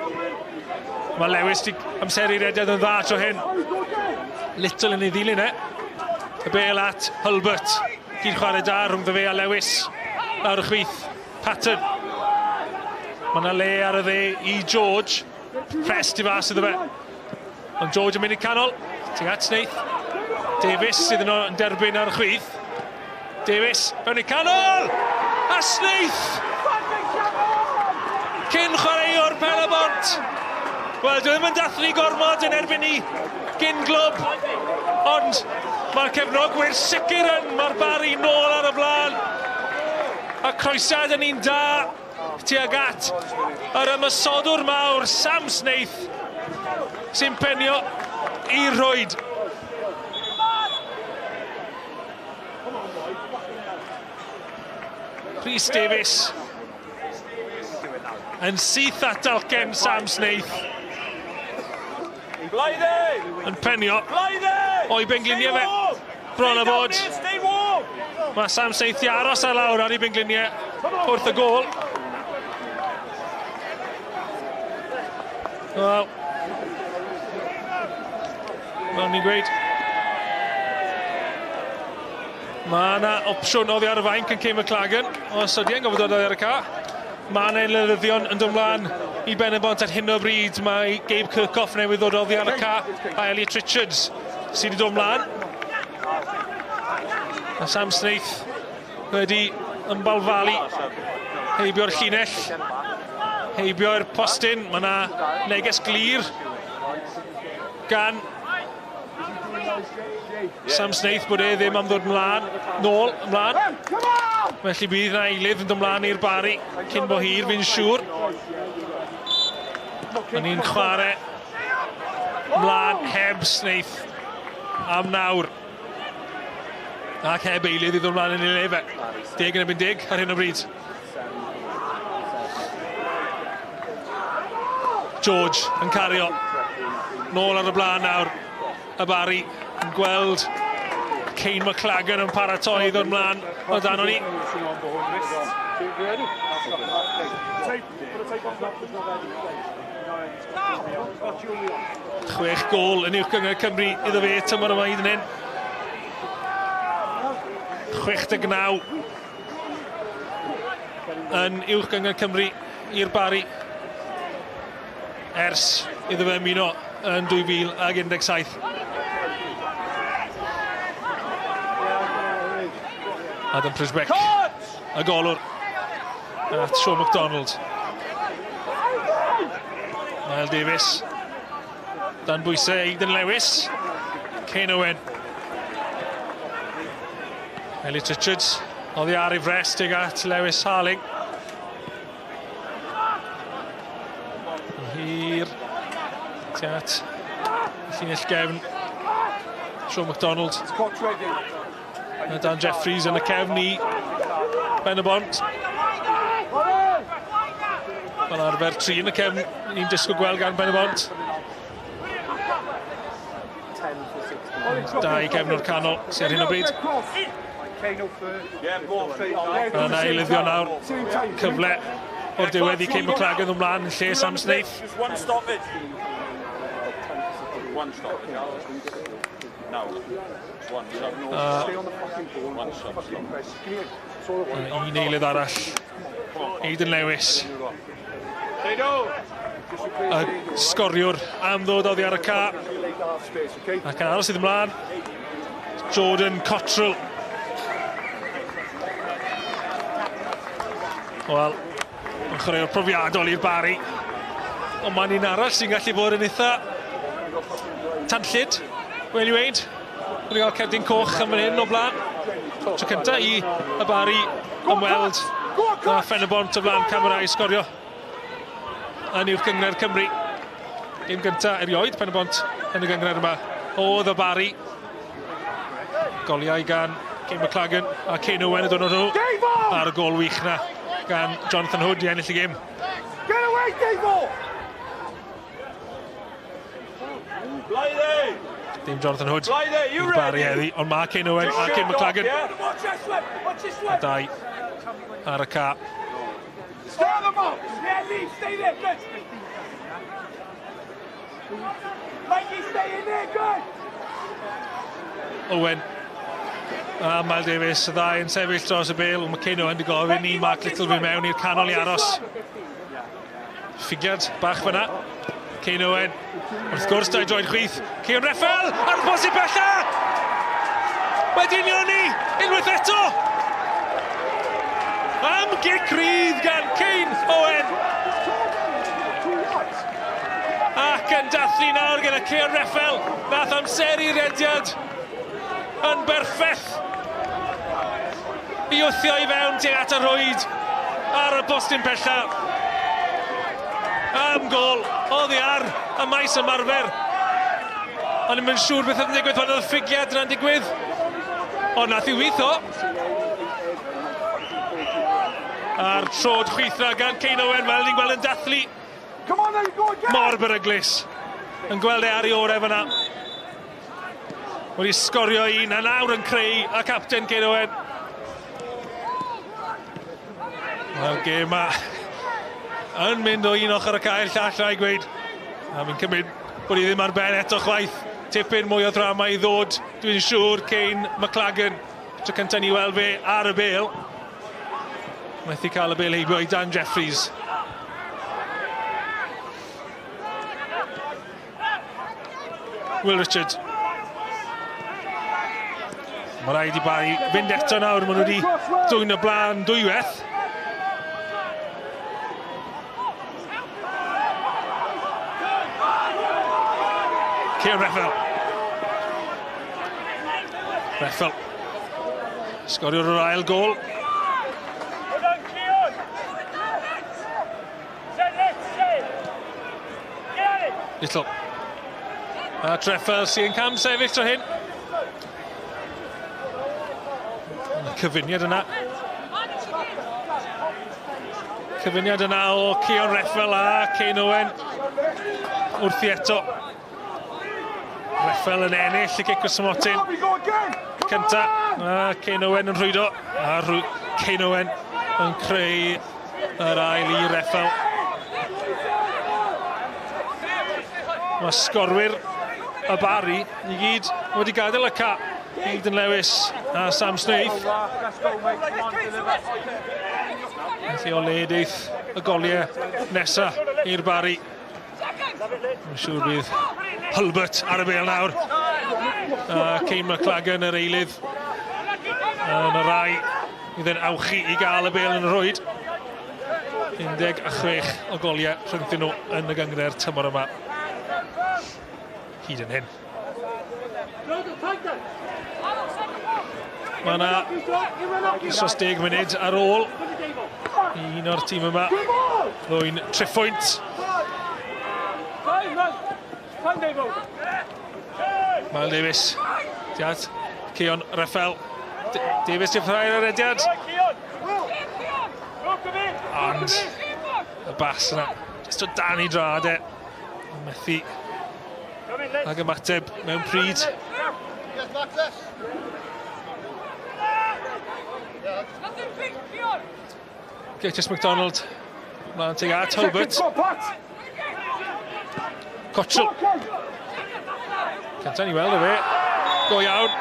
Mae Lewis di amseru rediad yn dda tro hyn. Little yn ei ddilyn e. Y bêl at Hulbert. Gyd chwarae da rhwng fe a Lewis. Lawr y chwith. Patton. Mae yna le ar y dde i George. Press di fas iddo fe. Ond George yn mynd i canol. Tuag at Snaith. Davies sydd yn derbyn ar y chwith. Davies fewn i canol. A Snaith! Cyn chwaraewr Pen-y-bont. Wel, dwi ddim yn dathlu gormod yn erbyn ni gyn glwb. Ond mae'r cefnogwyr sicr yn. Mae'r Barri nôl ar y blaen. A croesiad yn un da tuag at yr ymysodwr mawr Sam Snaith sy'n penio i Rhwyd. Rhys Davies yn syth at dalcen Sam Snaith. Yn penio o'i bengliniau fe bron a bod. Mae Sam Snaith i aros ar lawr ar ei bengliniau wrth y gôl. Wel, fel ni'n gweud, mae yna opsiwn oddi ar y fainc yn Cym y Clagen. Os ydy e'n gofod oddi ar y ca. Mae yna unrhyddion yn dod ymlaen i Ben-y-bont ar hyn o bryd. Mae Gabe Kirkhoff newydd ddod oddi ar y ca. A Elliot Richards sydd wedi dod ymlaen. A Sam Snaith wedi ymbalfalu. Heibio'r llinell. Heibio'r postyn. Mae yna neges glir gan Sam Snaith bod e ddim am ddod ymlaen, nôl, ymlaen. Felly bydd yna eilydd yn dod ymlaen i'r Barri cyn bo hir, fi'n siŵr. A ni'n chwarae ymlaen heb Snaith am nawr. Ac heb eilydd i ddod ymlaen yn ei lefe. 10 yn erbyn 10 ar hyn o bryd. George yn cario. Nôl ar y blaen nawr. Y Barri yn gweld Cain McLagan yn paratoi ddod ymlaen o dan ni. Chwech gôl yn uwch gyngor Cymru iddo fe tymor yma hyd yn hyn. 69 yn uwch gyngor Cymru i'r Barri ers iddo fe ymuno yn 2017. Adam Prisbeck, y golwr at Sean MacDonald. Mae Davies dan bwysau Aidan Lewis. Cain Owen. Elliot Richards oddi ar ei frest tuag at Lewis Harling. Hir tuag at llinell gefn Sean MacDonald. A Dan Jeffries yn y cefn i Ben-y-bont. Fel arfer 3 yn y cefn ni'n disgwyl gweld gan Ben-y-bont. 2 cefn o'r canol sy'n ar hyn o bryd. Yna eilyddio nawr. Cyfle o'r diwedd i Cain McLagan ymlaen yn lle Sam Snaith. Un eilydd arall. Aidan Lewis. Y sgoriwr am ddod oddi ar y ca. Ac yn aros sydd ymlaen. Jordan Cottrell. Wel, yn chwaraewr profiadol i'r Barri. Ond mae'n un arall sy'n gallu bod yn eitha tanllyd. Wel i weid, wedi cael cerdyn coch am fan hyn o blaen. Tro cynta i y Barri ymweld a Pen-y-bont o blaen camera i sgorio yn uwch gyngor Cymru. Dim gynta erioed Pen-y-bont yn y gyngor yma. Oedd y Barri. Goliau gan Cain McLagan a Cain Owen yn dod nhw ar y gol wych na gan Jonathan Hood i ennill y gêm. Get away, Davo! dim Jonathan Hood i'r Barri heddi, ond mae Cyn Owen a Cyn McLagan a dau ar y ca. Owen a Mal Davies, y ddau yn sefyll dros y bêl, mae Cyn Owen wedi gofyn i Mark Little fi mewn i'r canol i aros. Ffigiad bach fyna. Cyn Owen, wrth gwrs dau droed chwith. Cion Reffel ar y bosib bella! Wedyn Ioni, unwaith eto! Am gic rydd gan Cyn Owen. Ac yn dathlu nawr gyda Cion Reffel. Nath amseru'r rediad yn berffeth i wthio i fewn tuag at y rwyd ar y bostyn bella. Am gol, oddi ar y maes ymarfer. Ond ni'n mynd siŵr beth oedd yn digwydd pan oedd y ffigiad yna'n digwydd. Ond nath i weithio. A'r trod chwithra gan Cyn Owen fel ni'n gweld yn dathlu. Mor beryglis. Yn gweld e ar ei orau fyna. Wedi sgorio un a nawr yn creu a capten Cyn Owen. Mae'r gêm ma yn mynd o un ochr y cael llall rai gweud. A mi'n cymryd bod i ddim ar ben eto chwaith. Tipyn mwy o ddrama i ddod. Dwi'n siŵr Cyn McLagan. Tro cyntaf ni weld fe ar y bêl. Methu cael y bêl heibio i Dan Jeffries. Will Richard. Mae rhaid i Barri fynd eto nawr. Maen nhw wedi dwy'n y blaen dwywaith. Cion Reffel. Reffel. Sgorio'r ail gol. Little. A Treffel sy'n cam sefyll tro hyn. Cyfuniad yna. Cyfuniad yna o Cion Reffel a Cyn Owen. Wrthi eto. Reffel yn ennill y gic o Smotyn. Cynta, a Cyn Owen yn rhwydo. A Cyn Owen yn creu yr ail i Reffel. Mae sgorwyr y Barri i gyd wedi gadael y ca. Aidan Lewis a Sam Snaith. Felly o ledeith y goliau nesaf i'r Barri. Mae'n siŵr bydd Hulbert ar y bêl nawr. Cyn McLagan yr eilydd yn y rai bydd yn awchu i gael y bêl yn y rwyd. 16 o goliau rhyngthyn nhw yn y gyngre'r tymor yma. Hyd yn hyn. Mae yna 10 munud ar ôl un o'r tîm yma ddwy'n triffwynt. Mal Davies, diad, Cion Reffel. Davies di ffrau'r arediad. Ond y bas yna, jyst o dan i drad e. Methu ag ymateb mewn pryd. Gatus MacDonald, mlaen tuag at Hulbert. Cotchel. Cynta ni weld o fe. Go iawn.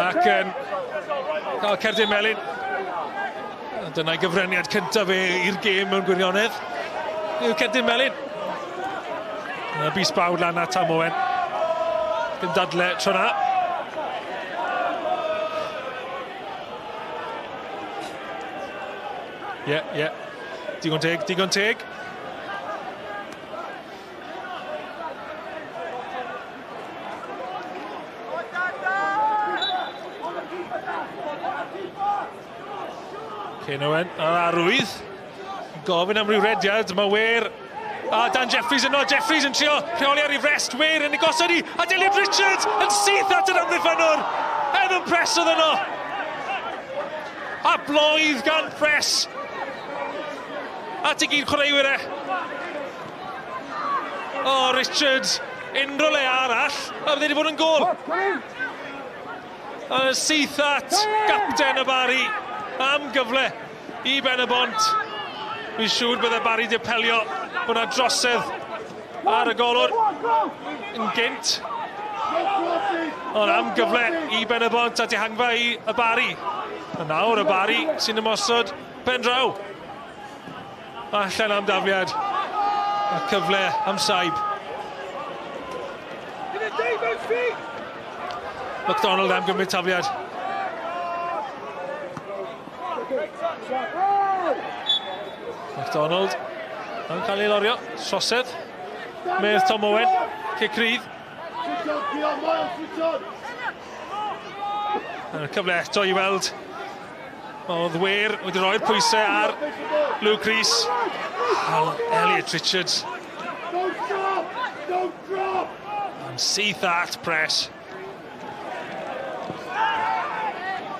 Ac yn cael cerdyn melyn. Dyna'i gyfraniad cyntaf fe i'r gêm mewn gwirionedd. Yw cerdyn melyn. Bus bawd lan at Tam Owen. Dim dadle tro na. Ie. Digon teg. Cyn Owen ar arwydd. Gofyn am ryw rediad, mae wer. A Dan Jeffries yno, Jeffries yn trio rheoli ar ei frest, wer yn ei gosod i. A Dillian Richards yn syth at yr amddiffynwr. Evan Press oedd yno. A bloedd gan Press. A ti gyd chwaraewyr e. O, Richards unrhyw le arall, a bydde wedi bod yn gol. A syth at gapten y Barri am gyfle I Pen-y-bont. Fi'n siŵr bydde Barri di apelio bod yna drosedd ar y golwr yn gynt. Ond am gyfle I Pen-y-bont a dihangfa I y Barri. A nawr y Barri sy'n ymosod pen draw. Allan am dafiad. A cyfle am saib. McDonald am gymryd tafiad. McDonald yn cael ei lorio. Sosedd. Mae'r Tom Owen. Cic rydd. Yn y cyfle eto I weld. Oedd wir wedi rhoi'r pwysau ar Luke Rhys. Elliot Richards. And syth at press.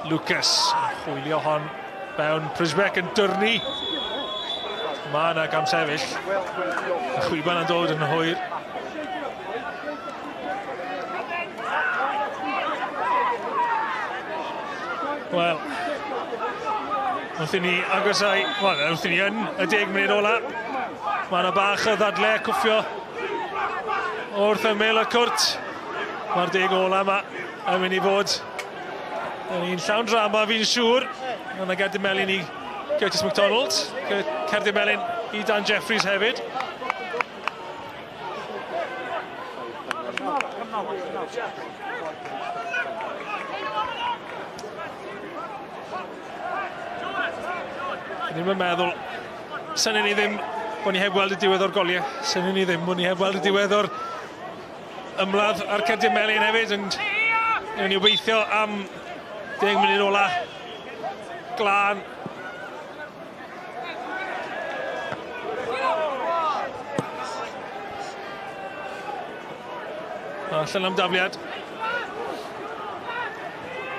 Lucas yn chwilio hon fewn. Prisbeck yn dyrnu. Mae yna gam sefyll. Y chwiban yn dod yn hwyr. Wel, wrth I ni agosau, wrth I ni yn y 10 munud ola. Mae yna bach o ddadle cwffio wrth ymyl y cwrt. Mae'r 10 ola yma yn mynd I fod yn un llawn drama fi'n siŵr. Yna Gerdyn Melin I Curtis MacDonald. Cerdyn Melin I Dan Jeffries hefyd. Ddim yn meddwl, sy'n ni ddim bod ni heb weld y diwedd o'r goliau. Sy'n ni ddim bod ni heb weld y diwedd o'r ymladd ar Cerdyn Melin hefyd. Yn ni obeithio am 10 munud ola. Glân. Allan am dafliad.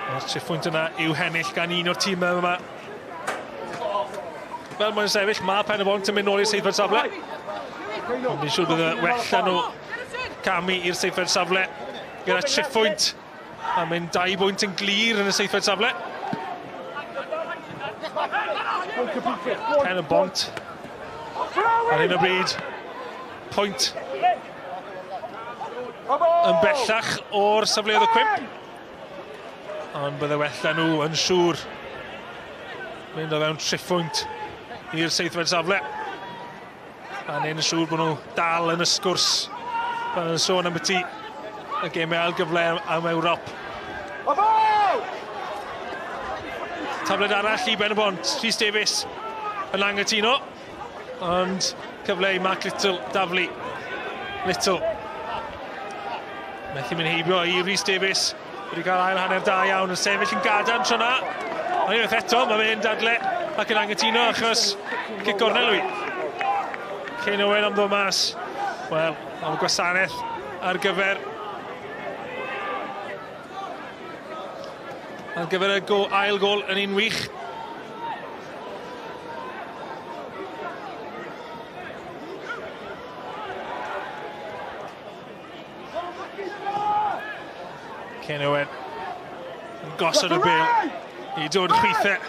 Mae'r triffwynt yna i'w hennill gan un o'r tîmau yma. Fel mae'n sefyll, mae Pen-y-bont yn mynd nôl i'r seithfed safle. Ond fi'n siŵr bydd y well nhw camu i'r seithfed safle gyda triffwynt a mynd 2 bwynt yn glir yn y seithfed safle. Pen-y-bont ar hyn o bryd pwynt yn bellach o'r safleoedd y cwimp. Ond bydde well nhw yn siŵr mynd o fewn triffwynt i'r seithfed safle. A neud yn siŵr bod nhw dal yn y sgwrs pan yn sôn am byti y gemau ail-gyfle am Ewrop. Tabled arall I Pen-y-bont, Rhys Davies yn anghytuno. Ond cyfle I Mark Little daflu. Little. Methu mynd heibio I Rhys Davies. Wedi cael ail hanner da iawn yn sefyll yn gadarn tro na. Ond unwaith eto, mae fe'n dadle ac yn anghytuno achos cic gornel wy. Cyn Owen am ddod mas. Wel, am gwasanaeth ar gyfer y ail gol yn un wych. Cyn Owen yn gosod y bêl I dod chwithau.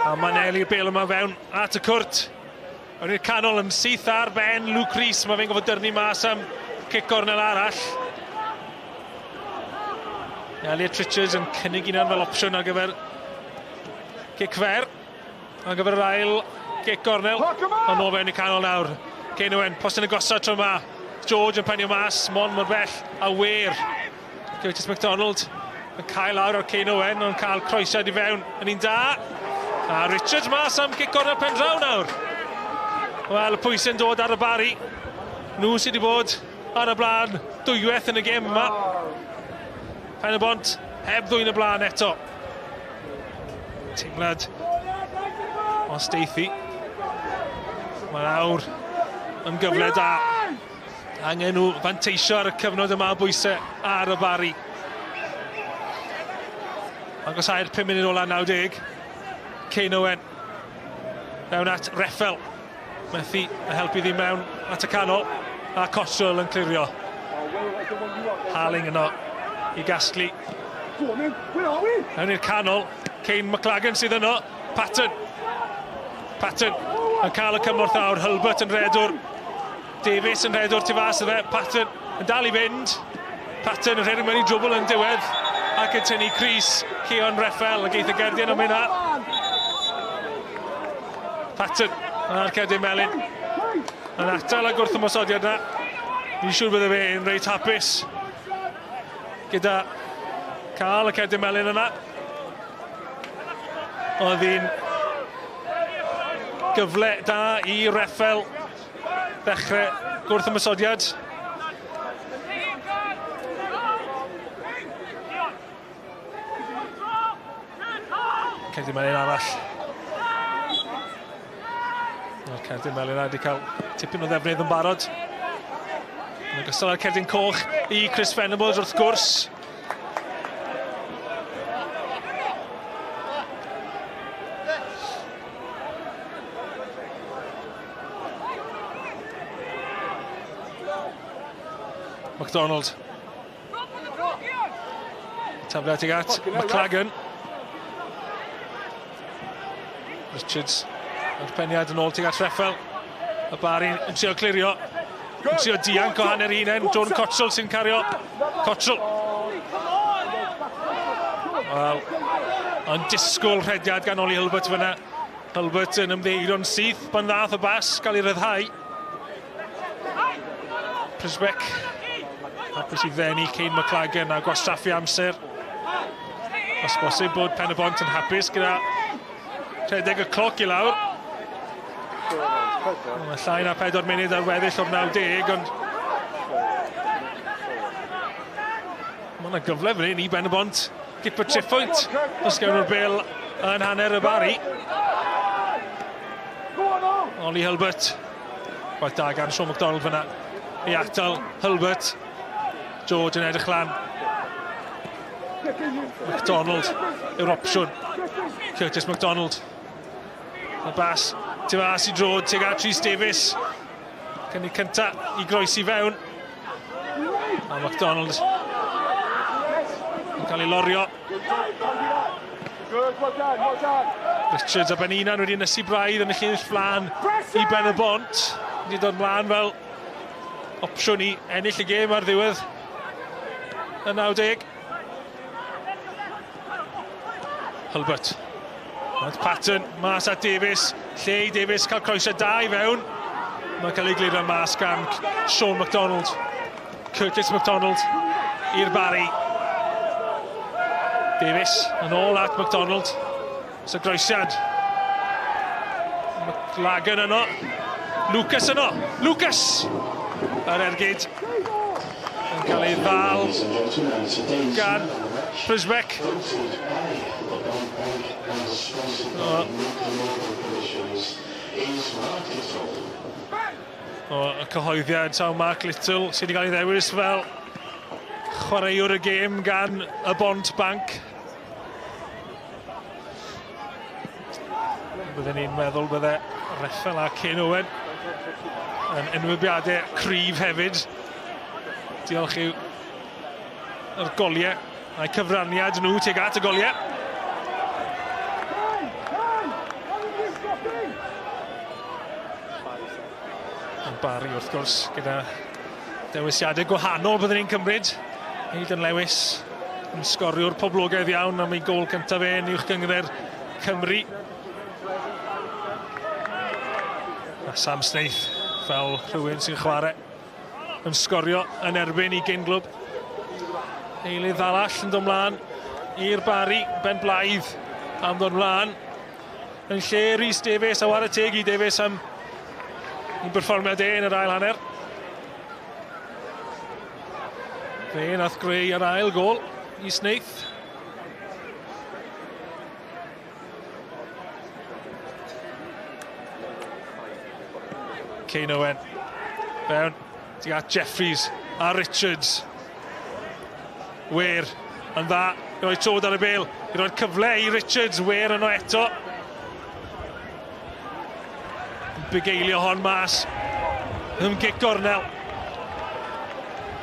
A mae'n eli'r bêl yma fewn at y cwrt. Ond i'r canol yn syth ar ben Luke Rhys. Mae fe'n gofod dyrnu mas am cic gornel arall. Elliot Richards yn cynnig un fel opsiwn ar gyfer cic fer. Ar gyfer yr ail cic gornel. Ond o fewn i'r canol nawr. Cyn Owen, post yn y gosod tro yma. George yn penio mas, mon mor bell a wir. Curtis MacDonald yn cael lawr o'r Cyn Owen, ond cael croesiad I fewn yn un da. A Richards mas am cic gornel pen draw nawr. Wel, y pwysau'n dod ar y Barri. Nhw sydd wedi bod ar y blaen dwywaith yn y gêm yma. Pen-y-bont heb ddwyn y blaen eto. Teimlad o steithi. Mae nawr yn gyfle da. Angen nhw fanteisio ar y cyfnod yma bwysau ar y Barri. Agosau'r 5 munud ola 90. Cyn Owen. Mewn at Reffel. Methu y helpu ddim mewn at y canol. A Coswell yn clirio. Haling yno i gasglu. Yn i'r canol, Cain McLagan sydd yno. Patton yn cael y cymorth nawr. Hulbert yn redwr. Davies yn redwr tu fas y fe. Patton yn dal i fynd. Patton yn rhedeg mewn i drwbl yn diwedd. Ac yn tynnu Cris, Cion Reffel, ac eith y Gerdian am hynna. Patton a'r Cerdyn Melyn yn atal ag wrth ymosodiad yna. Ni'n siŵr bydde fe yn reit hapus gyda cael y Cerdyn Melyn yna. Oedd hi'n gyfle da i Reffel ddechrau gwrth ymosodiad. Cerdyn Melyn arall. Mae'r Cerdyn Melyn wedi cael tipyn o ddefnydd yn barod. Yn ogystal â'r Cerdyn Coch i Chris Venables wrth gwrs. MacDonald. Tafle tuag at McLagan. Richards, yr peniad yn ôl tuag at Reffel. Y Barri yn trio clirio. Yn trio dianc o hanner unen. Jordan Cottrell sy'n cario. Cottrell. Wel, yn disgwyl rhediad gan Oli Hulbert fyna. Hulbert yn ymddeiron syth pan ddath y bas, cael ei ryddhau. Prisbeck. Hapus i ddenu Cain McLagan a gwastraffu amser. Os bosib bod Pen-y-bont yn hapus gyda 30 y cloc i lawr. Mae llai na 4 munud ar weddill o'r 90, ond mae yna gyfle fan hyn i Pen-y-bont. Gip y triffwynt os gawn nhw'r bêl yn hanner y Barri. Oli Hulbert. Gwaith da gan Sean MacDonald fyna. I atal Hulbert. George yn edrych lan. MacDonald yw'r opsiwn. Curtis MacDonald. Y bas, tu fas i drod, tuag at Rhys Davies. Cynnig cynta i groesi fewn. A MacDonald yn cael ei lorio. Richards a Benina'n wedi ynysu braidd yn y llinell flan i Pen-y-bont. Wedi dod mlaen fel opsiwn i ennill y gêm ar ddiwedd y 90. Hulbert. Ond Patton mas at Davies. Lle i Davies cael croeso da i fewn. Mae'n cael ei glirio mas gan Sean MacDonald. Curtis MacDonald i'r Barri. Davies yn ôl at MacDonald. So groesiad. McLagan yno. Lucas yno. Lucas! Yr ergyd. Yn cael ei ddal gan Prisbeck. Y cyhoeddiad taw Mark Little sydd wedi cael ei ddewis fel chwaraewr y gêm gan y Bont Bank. Byddwn ni'n meddwl bydde Reffel a Cain Owen yn enwybiadau cryf hefyd. Diolch i'w yr goliau a'i cyfraniad nhw tuag at y goliau. Barri wrth gwrs gyda dewisiadau gwahanol byddwn ni'n cymryd. Aidan Lewis yn sgoriwr poblogaidd iawn am ei gôl cyntaf yn uwch gyngor Cymru. A Sam Snaith fel rhywun sy'n chwarae yn sgorio yn erbyn i gynglwb. Eilydd arall yn dod mlaen i'r Barri, Ben Blaidd am ddod mlaen. Yn lle Rhys Davies a war y teg i Davies am i'n berfformiad yn yr ail hanner. Fe nath greu yr ail gol i Snaith. Cain Owen. Fewn, tuag at Jeffries a Richards. Weir yn dda, i roi trod ar y bêl, i roi cyfle i Richards, Weir yno eto. Bugeilio hon mas. Gic gornel.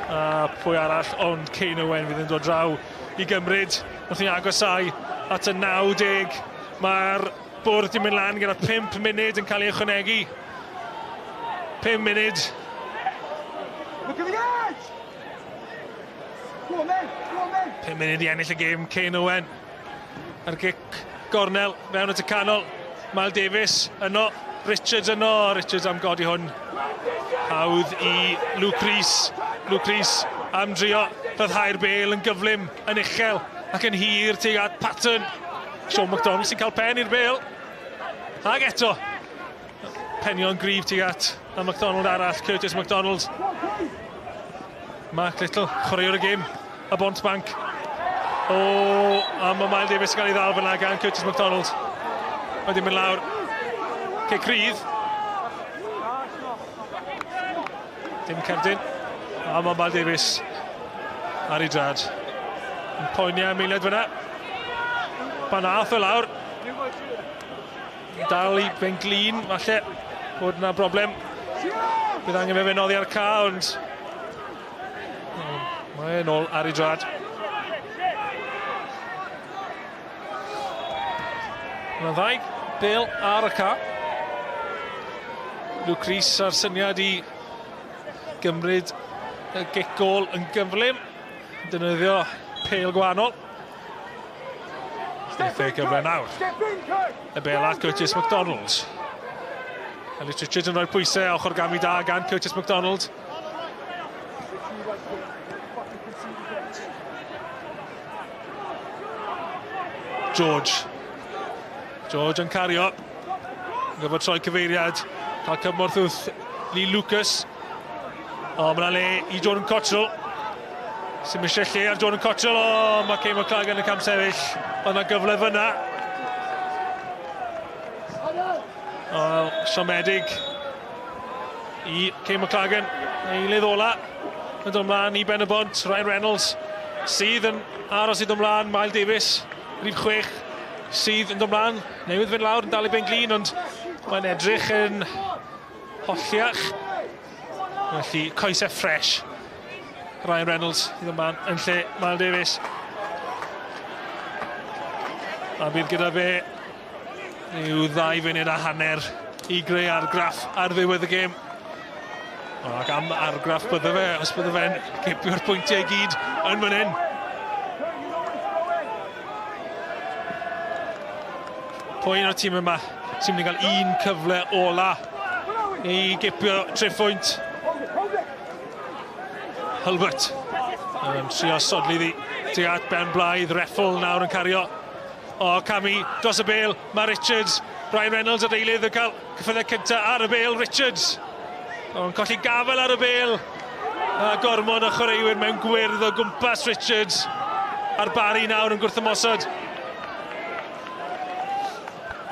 A pwy arall, ond Cain Owen fydd yn dod draw i gymryd. Wrth ni agosau at y 90. Mae'r bwrdd yn mynd lan gyda 5 munud yn cael ei ychwanegu. 5 munud. Look at the edge! Go on then, go on then! 5 munud i ennill y gêm. Cain Owen ar gic gornel fewn at y canol. Mal Davies yno, Richards yno. Richards am godi hwn. Hawdd i Luke Rhys. Luke Rhys am drio rhyddhau'r bêl yn gyflym, yn uchel ac yn hir tuag at Patton. Sean McDonald sy'n cael pen i'r bêl. Ac eto, penion grif tuag at a McDonald arall, Curtis McDonald. Mark Little, chwaraewr y gêm, y bont banc. O, a mae Mae Davies yn cael ei ddal fyna gan Curtis McDonald. Wedi mynd lawr. Cei Crydd. Dim cerdyn. A mae Mae Davies ar ei drad. Yn poenio am eiliad fyna. Banath o lawr. Dal i ben glin, falle bod yna broblem. Bydd angen fe fenoddi ar ca, ond mae e'n ôl ar ei drad. Yna ddau bêl ar y ca. Luke Rhys ar syniad i gymryd y gic-gôl yn gyflym. Defnyddio pêl gwahanol. Steithau gyfle nawr. Y bêl at Curtis McDonald. Ellis Richards yn rhoi pwysau ochr gami da gan Curtis McDonald. George yn cario. Yn gyfod troi cyfeiriad. Cael cymorth wrth Lee Lucas. O, mae'na le i Jordan Cottrell. Sy'n mysio lle ar Jordan Cottrell. O, mae Cain McClagan yn y cam sefyll. Oedd yna gyfle fyna. O, siomedig i Cain McClagan. Eilydd ola. Yn dod ymlaen i Ben-y-bont. Ryan Reynolds sydd yn aros i dod ymlaen. Mae Davies, rhif 6, sydd yn dod ymlaen. Newydd fynd lawr yn dal i ben glin, ond mae'n edrych yn holliach. Felly, coesau ffres. Ryan Reynolds i ddod ymlaen yn lle Mae Davies. A bydd gyda fe yw 2 funud a hanner i greu argraff ar ddiwedd y gêm. Ac am argraff bydde fe, os bydde fe'n cipio'r pwyntiau i gyd yn fan hyn. Pwy un o'r tîm yma sy'n mynd i gael un cyfle ola i gipio triphwynt. Hulbert yn trio sodli ddi tuag at Ben Blythe. Reffel nawr yn cario. O, Cami dros y bêl. Mae Richards, Ryan Reynolds ar eilydd yn cael cyffyddau cyntaf ar y bêl. Richards o'n colli gafel ar y bêl. A gormod o chwaraewyr mewn gwyrdd o gwmpas Richards. A'r Barri nawr yn gwrthymosod.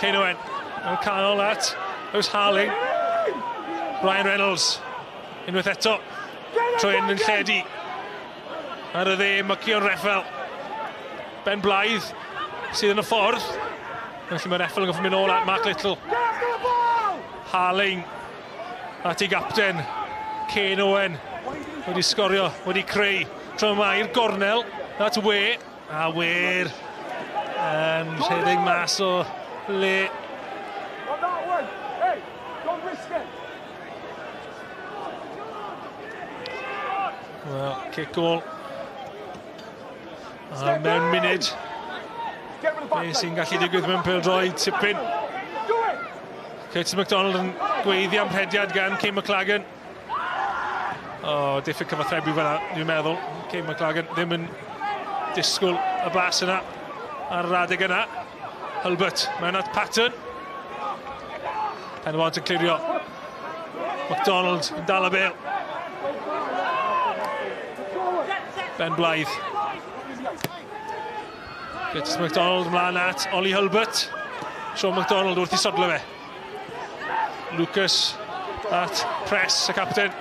Cain Owen yn canol at Ows Harling. Ryan Reynolds unwaith eto trwy yn lledu ar y dde. Mycion Reffel. Ben Blythe sydd yn y ffordd. Felly mae Reffel yn goffo mynd ôl at Mark Little. Harling at ei gapten Cain Owen wedi sgorio, wedi creu tro yma i'r gornel at We. A We'r yn rhedeg mas o le. Wel, kick-goal. A mewn munud. Be sy'n gallu digwydd mewn pêl-droed, tipyn. Curtis McDonald yn gweiddi am rhediad gan Cain McClagan. O, diffyg cyfathrebu fyna, dwi'n meddwl. Cain McClagan ddim yn disgwyl y blas yna ar yr adeg yna. Hulbert mewn at Patton. Pen-y-bont yn clirio. McDonald yn dal y bêl. Ben Blythe. Curtis McDonald ymlaen at Ollie Hulbert. Sean McDonald wrth i sodle fe. Lucas at Press, y capten.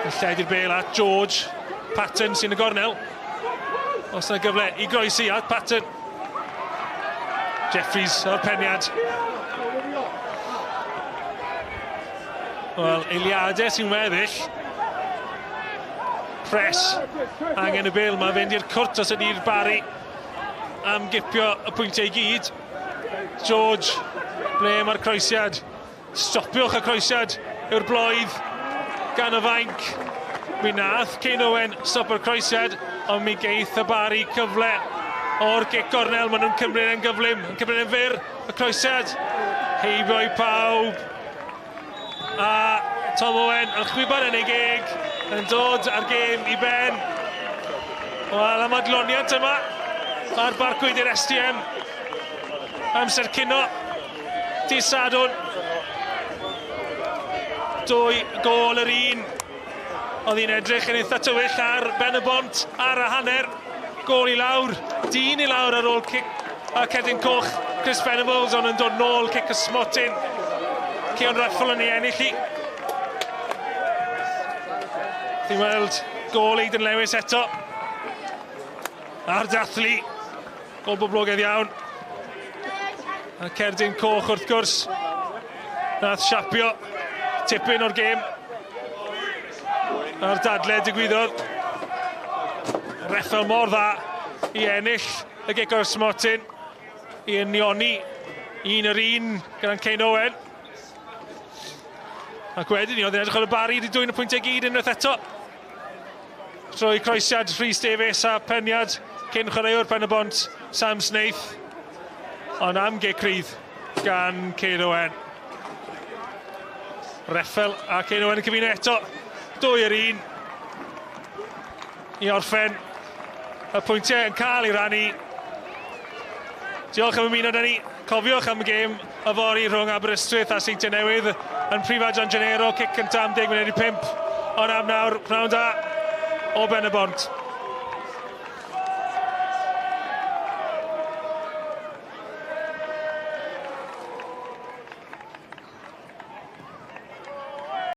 Yn lledu'r bêl at George. Patton sy'n y gornel. Os yna gyfle i groesi at Patton. Jeffries ar peniad. Wel, eiliadau sy'n weddill. Pres angen y bil, mae fynd i'r cwrt os ydy'r Barri am gipio y pwyntiau i gyd. George, ble mae'r croesiad? Stopiwch y croesiad yw'r blwydd gan y fainc. Mi nath Owen stop yr croesiad, ond mi geith y Barri cyfle o'r gic gornel. Maen nhw'n cymryd yn gyflym, yn cymryd yn fyr y croesiad. Heibio i pawb. A Tom Owen yn chwibod yn ei geg, yn dod ar gêm i ben. Wel, am adloniant yma ar barcwyd i'r STM. Amser cino, dydd Sadwrn. 2 gol yr un. Oedd hi'n edrych yn eitha tywyll ar Ben-y-bont ar y hanner. Gol i lawr, dyn i lawr ar ôl cic a cedyn coch Chris Venables, ond yn dod nôl cic y smotyn. Cion Raffel yn ei ennill hi. Ti'n weld gol Aidan Lewis eto. Ar dathlu. Gol boblogaidd iawn. A cerdyn coch wrth gwrs. Nath siapio tipyn o'r gêm. A'r dadle digwyddodd. Reffel mor dda i ennill y gic o'r smotyn. I unioni 1-1 gyda'n Owen. Ac wedyn ni, oedd yn edrych o'r Barri wedi dwy'n y pwyntiau gyd unwaith eto. Trwy croesiad Rhys Davies a peniad cyn chwaraewr Ben-y-bont Sam Snaith. Ond am gic rydd gan Owen. Reffel a Owen yn cyfun eto. 2-1 i orffen. Y pwyntiau yn cael ei rannu. Diolch am ymuno â ni. Cofiwch am y gêm yfory rhwng Aberystwyth a Seintiau Newydd yn Prifad Jan Janero, cic cyntaf am 10 munud i 5. Ond am nawr, pnawn da o Ben-y-bont.